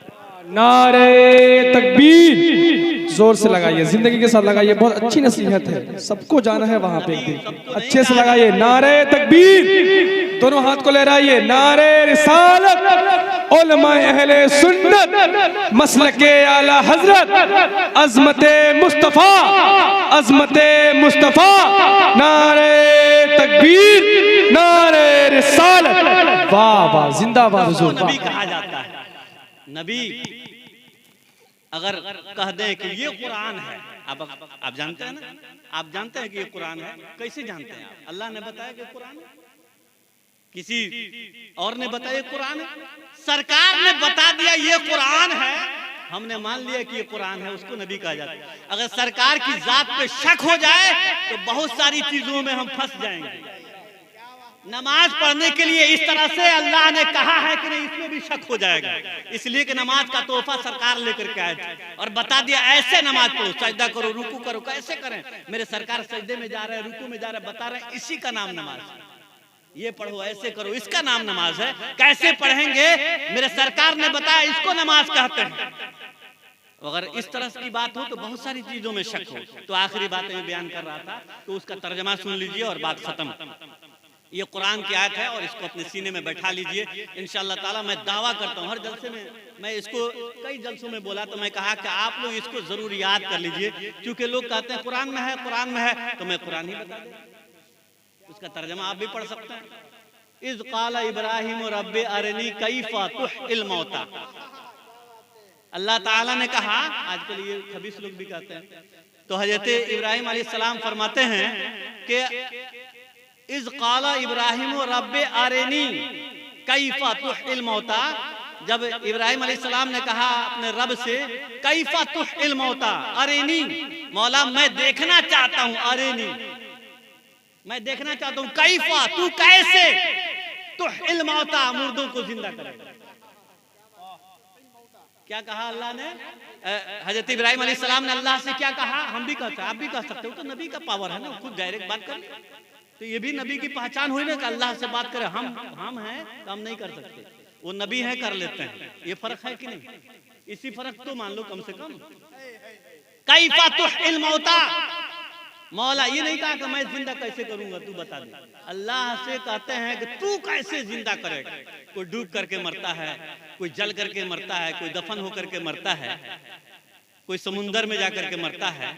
Speaker 3: नारे तकबीर, जोर से लगाइए, जिंदगी के साथ लगाइए, बहुत अच्छी नसीहत है, सबको जाना है वहां पे एक दिन, अच्छे से लगाइए। नारे तकबीर, दोनों हाथ को लहराइए। नारे रिसालत उलमाए अहले सुन्नत मसलके आला हजरत अजमते मुस्तफा नारे तकबीर नारे रिसालत। वाह वाह, जिंदाबाद हुजूर।
Speaker 1: नबी कहा जाता है। नबी अगर कह दें कि ये कुरान है, आप जानते हैं ना, आप जानते हैं कि ये कुरान है, कैसे जानते हैं आप? अल्लाह ने बताया कि कुरान है, किसी और ने बताया कुरान है, सरकार ने बता दिया ये कुरान है, हमने मान लिया कि ये कुरान है, उसको नबी कहा जाता है। अगर सरकार की जात पे शक हो जाए तो बहुत सारी चीजों में हम फंस जाएंगे। नमाज पढ़ने के लिए इस तरह से अल्लाह ने कहा है कि नहीं, इसमें भी शक हो जाएगा, इसलिए कि नमाज का तोहफा सरकार लेकर के आए थे और बता दिया ऐसे नमाज पढ़ो, सजदा करो, रुकू करो। कैसे करें? मेरे सरकार सजदे में जा रहे हैं, रुकू में जा रहे हैं, बता रहे हैं इसी का नाम नमाज है। ये पढ़ो, ऐसे करो, इसका नाम नमाज है। कैसे पढ़ेंगे? मेरे सरकार ने बताया इसको नमाज कहते हैं। अगर इस तरह की बात हो तो बहुत सारी चीजों में शक हो। तो आखिरी बात मैं बयान कर रहा था, तो उसका तर्जमा सुन लीजिए और बात खत्म। ये कुरान की आयत है और इसको अपने सीने में बैठा लीजिए। इंशाअल्लाह ताला मैं दावा करता हूँ, हर जलसे में मैं इसको कई जलसों में बोला, तो मैं कहा कि आप लोग इसको जरूर याद कर लीजिए, क्योंकि लोग कहते हैं कुरान में है, कुरान में है, तो मैं कुरान ही बता दूं। उसका तर्जमा आप भी पढ़ सकते हैं। इज़ क़ाला इब्राहीम रब्बि अरनी कैफ़ा तुहिल मौता। अल्लाह ताला ने कहा, आजकल ये खबीस लोग भी कहते हैं, तो हजरत इब्राहिम अलैहिस्सलाम फरमाते हैं कि इज़ क़ाला इब्राहीम रब्बि अरनी कैफ़ा तुहिल मौता। जब इब्राहिम अलैहिस्सलाम ने कहा अपने रब से कैफ़ा तुहिल मौता, अरनी, मौला मैं देखना चाहता हूँ, अरनी मैं देखना चाहता हूँ, कैफ़ा तू कैसे, तुहिल मौता मुर्दों को जिंदा करेगा। क्या कहा अल्लाह ने? हजरत इब्राहिम अलैहिस्सलाम ने अल्लाह से क्या कहा? हम भी कहते हैं, आप भी कह सकते हो, तो नबी का पावर है ना, खुद डायरेक्ट बात कर। तो ये भी नबी की पहचान हुई ना कि अल्लाह से बात करें। हम हैं तो हम नहीं कर सकते, वो नबी है कर लेते हैं। ये फर्क है कि नहीं? इसी फर्क तो मान लो कम से कम। कैफ़ा तुहिल मौता, मौला ये नहीं कहा कि मैं जिंदा कैसे करूंगा, तू बता दे। अल्लाह से कहते हैं कि तू कैसे जिंदा करेगा। कोई डूब करके मरता है, कोई जल करके मरता है, कोई दफन होकर के मरता है, कोई समुंदर में जाकर के मरता है।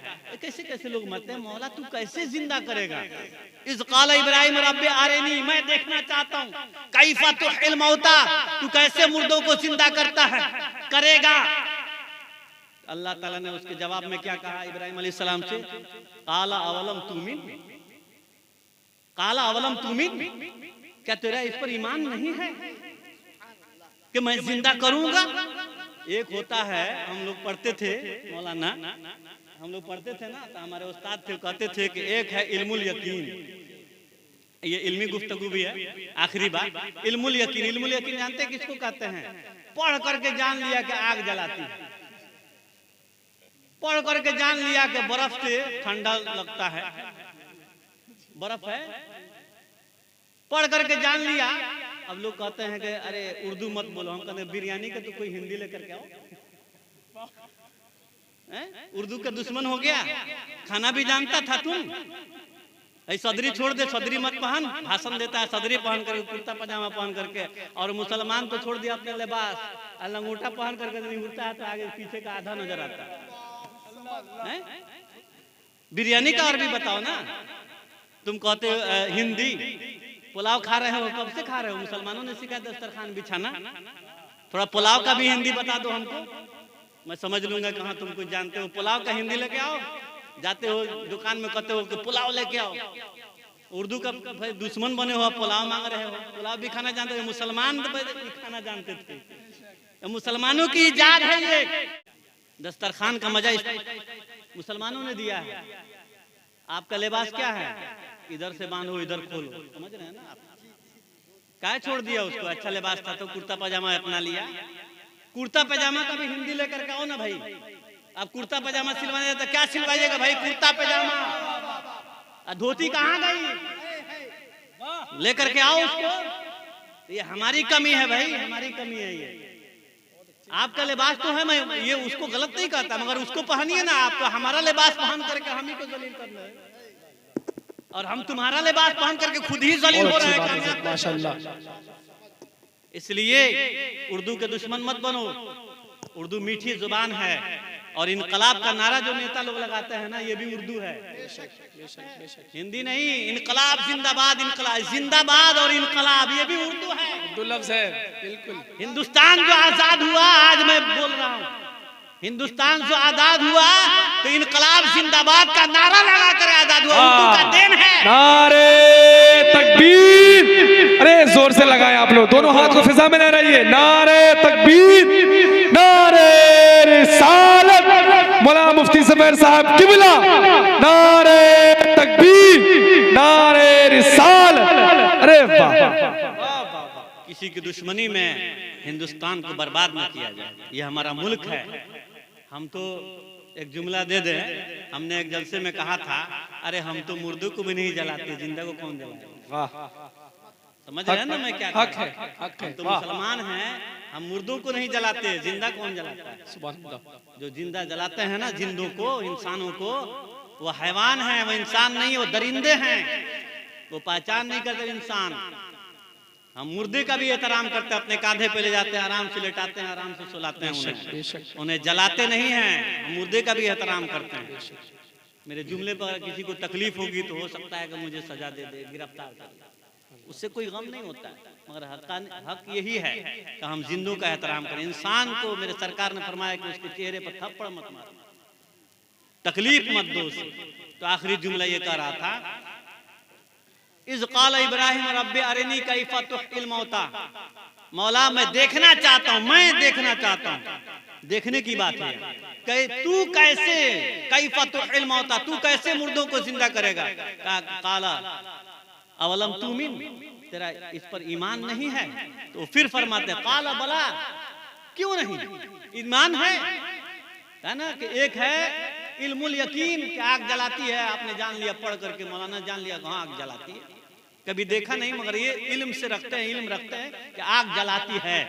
Speaker 1: कैसे कैसे लोग मरते हैं, मौला तू कैसे जिंदा करेगा। इज़ क़ाला इब्राहीम रब्बि अरनी, मैं देखना चाहता हूँ, कैफ़ा तुहिल मौता, तू कैसे मुर्दों को जिंदा करता है, करेगा। अल्लाह ताला ने उसके जवाब में क्या कहा इब्राहिम अलैहिस्सलाम से? काला अवलम तुमिन, काला अवलम तुमिन, क्या तेरा इस पर ईमान नहीं है कि मैं जिंदा करूंगा? एक होता है, हम लोग पढ़ते थे मौलाना, हम लोग पढ़ते थे ना, तो हमारे उस्ताद थे, कहते थे कि एक है इल्मुल यकीन, ये इल्मी गुफ्तगू भी है। आखिरी बात, इल्मुल यकीन। इल्मुल यकीन जानते हैं किसको कहते हैं? पढ़ करके जान लिया कि आग जलाती है, पढ़ करके जान लिया कि बर्फ से ठंडा लगता है, बर्फ है, पढ़ करके जान लिया। अब लोग कहते हैं कि अरे उर्दू मत बोलो, हम कहते हैं बिरयानी के तो कोई हिंदी लेकर के आओ। उर्दू का दुश्मन हो गया, खाना भी जानता था तुम। सदरी छोड़ दे, सदरी मत पहन, भाषण देता है सदरी पहन करके, कुर्ता पजामा पहन करके। और मुसलमान तो छोड़ दिया अपने लिबास, लंगोटा पहन करके नहीं उड़ता है तो आगे पीछे का आधा नजर आता है। बिरयानी का और भी बताओ ना। तुम कहते हो हिंदी, पुलाव खा रहे हो, कब से खा रहे हो? मुसलमानों ने सिखाया दस्तरखान बिछाना। थोड़ा पुलाव का भी हिंदी बता दो हमको, मैं समझ लूंगा कहाँ तुम कुछ जानते हो। पुलाव का हिंदी लेके आओ, जाते हो दुकान में कहते हो कि पुलाव लेके आओ। उर्दू का भाई दुश्मन बने हो, पुलाव मांग रहे हो। पुलाव भी खाना जानते हो, मुसलमान भी खाना जानते थे। मुसलमानों की इजाद है ये। दस्तरखान का मजा मुसलमानों ने दिया है। आपका लिबास क्या है? इधर से बांधो इधर खोलो, समझ रहे हैं ना आप? क्या छोड़ दिया उसको? अच्छा लिबास था तो कुर्ता पजामा अपना लिया। कुर्ता पजामा का भी हिंदी लेकर के आओ ना भाई। अब कुर्ता पजामा सिलवाने तो क्या सिलवाइएगा भाई? कुर्ता पजामा। धोती कहाँ गई? लेकर के आओ उसको। ये हमारी कमी है भाई, हमारी कमी है ये। आपका लिबास तो है, मैं ये उसको गलत नहीं कहता, मगर उसको पहनिए ना। आपको हमारा लिबास पहन करके हम ही को जलील करना है, और हम तुम्हारा लिबास पहन करके खुद ही जलील हो रहे हैं।
Speaker 3: माशाल्लाह।
Speaker 1: इसलिए उर्दू के दुश्मन मत बनो। उर्दू मीठी जुबान है और इनकलाब का नारा जो नेता लोग लगाते हैं ना, ये भी उर्दू है, हिंदी नहीं। इनकलाब जिंदाबाद, इनकलाब जिंदाबाद और इनकलाब ये भी उर्दू है,
Speaker 3: उर्दू लफ्ज है बिल्कुल।
Speaker 1: हिंदुस्तान जो आजाद हुआ, आज मैं बोल रहा हूँ, हिंदुस्तान जो आजाद हुआ तो इनकलाब जिंदाबाद का नारा लगा कर आजाद हुआ, उर्दू का देन है।
Speaker 3: नारे तकबीर, अरे जोर से लगाएं आप लोग, दोनों हाथ को फिजा में लहराइए। नारे तकबीर, नारे रिसालत, मौलाना मुफ्ती ज़ुबैर साहब किबला, नारे तकबीर, नारे रिसालत। अरे वाह,
Speaker 1: किसी की दुश्मनी में हिंदुस्तान को बर्बाद न किया जाए, ये हमारा मुल्क है। हम तो एक जुमला दे दें, हमने एक जलसे में कहा था, अरे हम तो मुर्दों को भी नहीं जलाते, जिंदा को कौन जलाते।
Speaker 3: वाह,
Speaker 1: समझ रहे हैं ना मैं क्या कह
Speaker 3: हक
Speaker 1: रहा
Speaker 3: है,
Speaker 1: हूं?
Speaker 3: हक है।
Speaker 1: हम तो मुसलमान हैं, हम मुर्दों को नहीं जलाते, जिंदा कौन जलाता है?
Speaker 3: सुभान अल्लाह।
Speaker 1: जो जिंदा जलाते हैं ना जिंदों को, इंसानों को, वो हैवान है, वो इंसान नहीं, वो दरिंदे हैं, वो पहचान नहीं करते इंसान। हम मुर्दे का भी एहतराम करते हैं, अपने कांधे पे ले जाते हैं, आराम से लेटाते हैं, आराम से सुलाते हैं उन्हें, उन्हें जलाते नहीं हैं। हम मुर्दे का भी एहतराम करते हैं। मेरे जुमले पर किसी को तकलीफ होगी तो हो सकता है कि मुझे सजा दे दे, गिरफ्तार कर दे, उससे कोई गम नहीं होता है, मगर हक यही है कि हम जिंदों का एहतराम करें। इंसान को मेरे सरकार ने फरमाया कि उसके चेहरे पर थप्पड़ मत मारो, तकलीफ मत दो उसे। तो आखिरी जुमला ये कह रहा था, इज़ क़ाल इब्राहिम रब्बि अरिनी कैफ़ तुह्यिल मौता, मौला मैं देखना चाहता हूँ, मैं देखना चाहता हूँ। देखने की बात है कि तू कैसे, कैफ़ तुह्यिल मौता, तू कैसे मुर्दों को जिंदा करेगा। काला अवलम तुमिन, तेरा इस पर ईमान नहीं है? तो फिर फरमाते काला बला, क्यों नहीं, ईमान है ना। कि एक है इल्मुल यकीन कि आग जलाती है, आपने जान लिया पढ़ करके, मौलाना जान लिया हाँ आग जलाती है, कभी देखा नहीं, मगर ये इल्म से रखते हैं, इल्म रखते हैं कि आग जलाती है।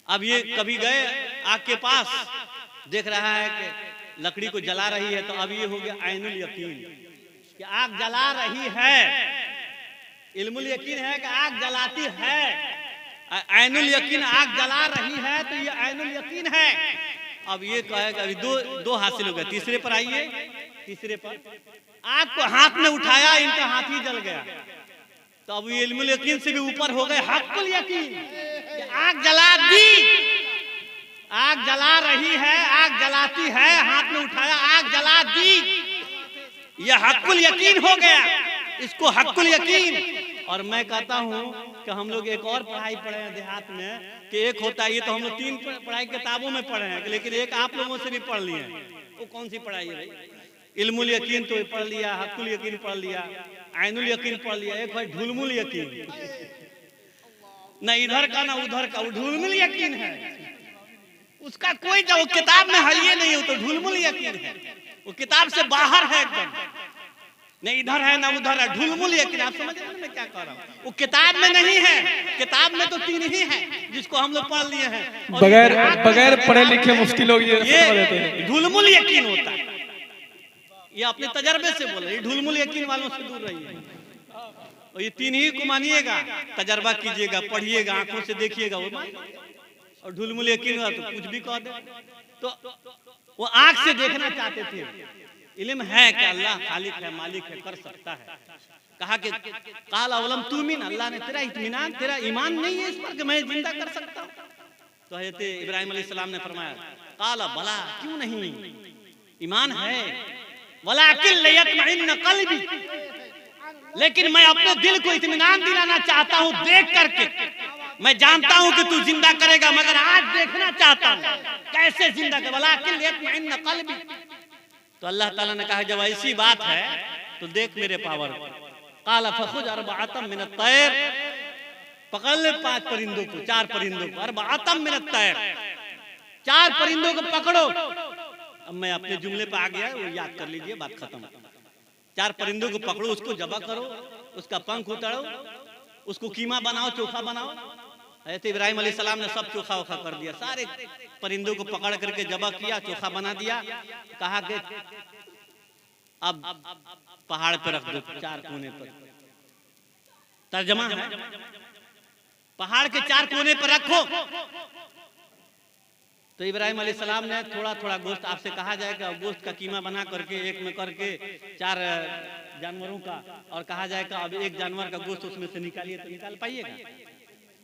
Speaker 1: अब ये कभी गए आग के पास, देख रहा है कि लकड़ी को जला रही है, तो अब ये हो गया ऐनुल यकीन कि आग जला रही है। इल्मुल यकीन है कि आग जलाती है, ऐनुल यकीन आग जला रही है, तो ये ऐनुल यकीन है। अब ये कहेगा, अभी दो हासिल हो गए, तीसरे पर आइए। तीसरे पर आग को हाथ में उठाया, इनका हाथ ही जल गया, तो अब ये इल्मुल यकीन से भी ऊपर हो गए हक़्क़ुल यकीन। आग जला दी, आग जला रही है, आग जलाती है, हाथ में उठाया, आग जला दी, यह हक़्क़ुल यकीन हो गया, इसको हक़्क़ुल यकीन। और मैं कहता हूँ कि हम लोग एक और पढ़ाई पढ़े हैं देहात में, कि एक होता है, ये तो हम लोग 3 पढ़ाई किताबों में पढ़े हैं, लेकिन एक आप लोगों से भी पढ़ लिए हैं। वो कौन सी पढ़ाई है भाई? इल्मुल यकीन तो पढ़ लिया, हक़्क़ुल यकीन पढ़ लिया, ऐनुल यकीन पढ़ लिया, एक है ढुलमुल यकीन, न इधर का न उधर का, वो ढुलमुल यकीन है, उसका कोई जो किताब में हलिए नहीं हो, तो ढुलमुल यकीन है, वो किताब से बाहर है एकदम, न इधर है न उधर है, ढुलमुल यकीन। आप समझ रहे हैं मैं क्या कह रहा हूँ? वो किताब में नहीं है, किताब में तो 3 ही है जिसको हम लोग पढ़ लिए हैं।
Speaker 3: बगैर पढ़े लिखे मुफ्ती लोग ये
Speaker 1: ढुलमुल यकीन होता है, ये अपने तजर्बे से बोल रहे हैं, ढुलमुल यकीन वालों से दूर रहिए। और ये 3 ही को मानिएगा, तजर्बा कीजिएगा, पढ़िएगा, आंखों से देखिएगा, वो और ढुलमुल यकीन हुआ तो कुछ भी कह दे। तो वो आंख से देखना चाहते थे, इल्म है कि अल्लाह खालिक है, मालिक है, कर सकता है। कहा कि काल अवलम तुमिन, अल्लाह ने तेरा इत्मीनान, तेरा ईमान नहीं है इस पर कि मैं जिंदा कर सकता हूँ? तो हज़रत इब्राहिम अलैहिस्सलाम ने फरमाया काला बला, क्यों नहीं, ईमान है, वलाकिन लियत्मइन्न क़ल्बी, लेकिन मैं अपने दिल को इत्मीनान दिलाना चाहता हूँ देख करके। मैं जानता हूँ कि तू जिंदा करेगा, मगर आज देखना चाहता हूँ कैसे जिंदा कर, वलाकिन लियत्मइन्न क़ल्बी। तो अल्लाह ताला ने कहा जब ऐसी बात है तो देख मेरे पावर। काला फखुज अर्बअतम मिन अत-तैर, पकड़ ले 5 परिंदों को, 4 परिंदों को, अर्बअतम मिन अत-तैर, 4 परिंदों को पकड़ो। अब मैं अपने जुमले पे आ गया, वो याद कर लीजिए, बात खत्म। 4 परिंदों को पकड़ो, उसको जबा करो, उसका पंख उतारो, उसको कीमा बनाओ, चोखा बनाओ। हज़रत इब्राहिम अलैहिस्सलाम ने सब चोखा वोखा कर दिया, सारे परिंदों को पकड़ करके जबा किया, चोखा बना दिया। कहा कि अब पहाड़ पे रख दो, 4 कोने पर। तर्जमा है पहाड़ के 4 कोने पर रखो। तो इब्राहिम अलैहिस्सलाम ने थोड़ा थोड़ा गोश्त, आपसे कहा जाएगा गोश्त का कीमा बना करके एक में करके 4 जानवरों का, और कहा जाएगा अब एक जानवर का गोश्त उसमें से निकालिए, तो निकाल पाइएगा?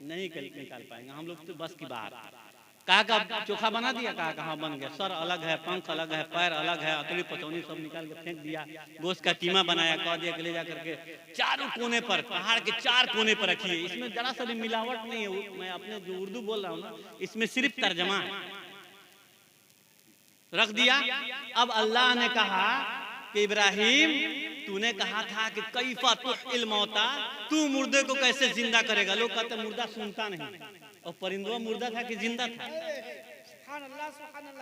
Speaker 1: नहीं निकाल पाएंगे हम लोग, तो बस की बात। कहा का चोखा बना दिया, कहा कहाँ बन गया, सर अलग है, पंख अलग है, पैर अलग है, अतली पचौनी सब निकाल के फेंक दिया, गोश्त का कीमा बनाया, कह दिया कि ले जा करके 4 कोने पर, पहाड़ के 4 कोने पर रखिए। इसमें जरा सा भी मिलावट नहीं है, मैं अपने जो उर्दू बोल रहा हूँ ना, इसमें सिर्फ तर्जमा है। रख दिया। अब अल्लाह ने कहा कि इब्राहिम तूने कहा था कि कैफा तुहिल मौता, तू मुर्दे को कैसे जिंदा करेगा? लोग कहते मुर्दा सुनता नहीं, और परिंदा मुर्दा था कि जिंदा था?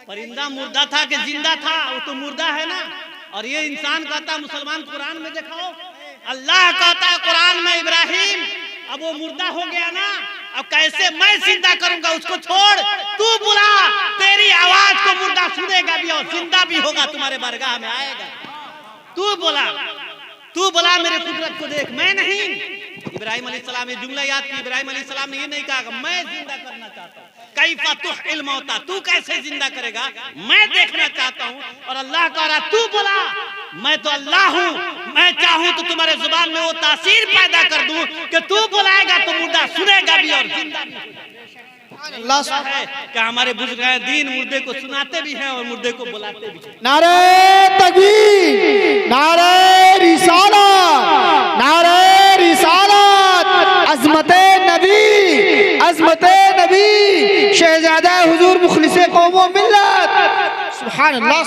Speaker 1: परिंदा मुर्दा था कि जिंदा था? वो तो मुर्दा है ना। और ये इंसान कहता, मुसलमान कुरान में दिखाओ, अल्लाह कहता है कुरान में इब्राहिम अब वो मुर्दा हो गया ना, अब कैसे मैं जिंदा करूंगा उसको? छोड़, तू बुला, तेरी आवाज को मुर्दा सुनेगा भी और जिंदा भी होगा, तुम्हारे बारगाह में आएगा। तू बोला मेरे कुदरत को देख, मैं नहीं। इब्राहिम अलैहिस्सलाम, ये जुमला याद की, इब्राहिम अलैहिस्सलाम ने ये नहीं कहा मैं जिंदा करना चाहता हूँ, कैफा तुहिल मौता, तू कैसे जिंदा करेगा मैं देखना चाहता हूँ। और अल्लाह कह रहा तू बोला, मैं तो अल्लाह हूँ, मैं चाहूँ तो तुम्हारे जुबान में वो तासीर पैदा कर दूं कि तू बुलाएगा तो मुर्दा सुनेगा भी और जिंदा भी। अल्लाह है कि हमारे बुजुर्ग दीन मुर्दे को सुनाते भी हैं और मुर्दे को बुलाते भी हैं।
Speaker 2: नारे तकबीर, नारे रिसालत, नारे रिसालत, अज़मते नबी, अज़मते नबी, शहजादा हुजूर मुखलिसे कौम व मिल्लत। सुभान अल्लाह।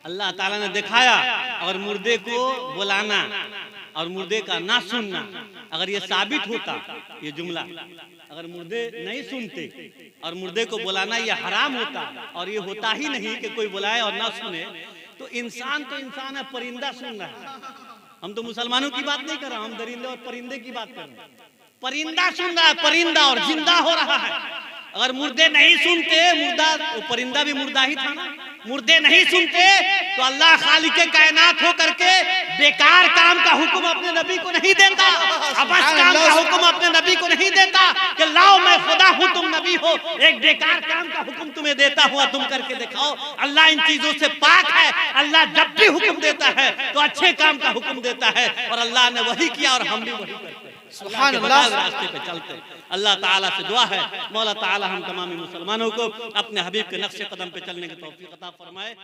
Speaker 1: अल्लाह ताला ने दिखाया, और मुर्दे को बुलाना और मुर्दे का ना सुनना, अगर ये साबित होता, ये जुमला अगर मुर्दे नहीं सुनते और मुर्दे को बुलाना ये हराम होता, और ये होता ही नहीं कि कोई बुलाए और ना सुने, तो इंसान है, परिंदा सुन रहा है। हम तो मुसलमानों की बात नहीं कर रहे, हम दरिंदे और परिंदे की बात कर रहे हैं। परिंदा सुन रहा है, परिंदा, और जिंदा हो रहा है। अगर मुर्दे नहीं सुनते, मुर्दा, परिंदा भी मुर्दा ही था ना, मुर्दे नहीं सुनते तो अल्लाह खालिके कायनात हो करके बेकार काम का हुक्म अपने नबी को नहीं देता, अबस काम का हुक्म अपने नबी को नहीं देता कि लाओ मैं खुदा हूँ तुम नबी हो। एक बेकार काम का हुक्म तुम्हें देता हुआ तुम करके दिखाओ। अल्लाह इन चीजों से पाक है। अल्लाह जब भी हुक्म देता है तो अच्छे काम का हुक्म देता है, और अल्लाह ने वही किया और हम भी वही करते हैं। सुभान अल्लाह, रास्ते पे चलते। अल्लाह ताला से दुआ है, मौला ताला हम तमाम मुसलमानों को अपने हबीब के नक्शे कदम पे चलने की तौफीक अता फरमाए।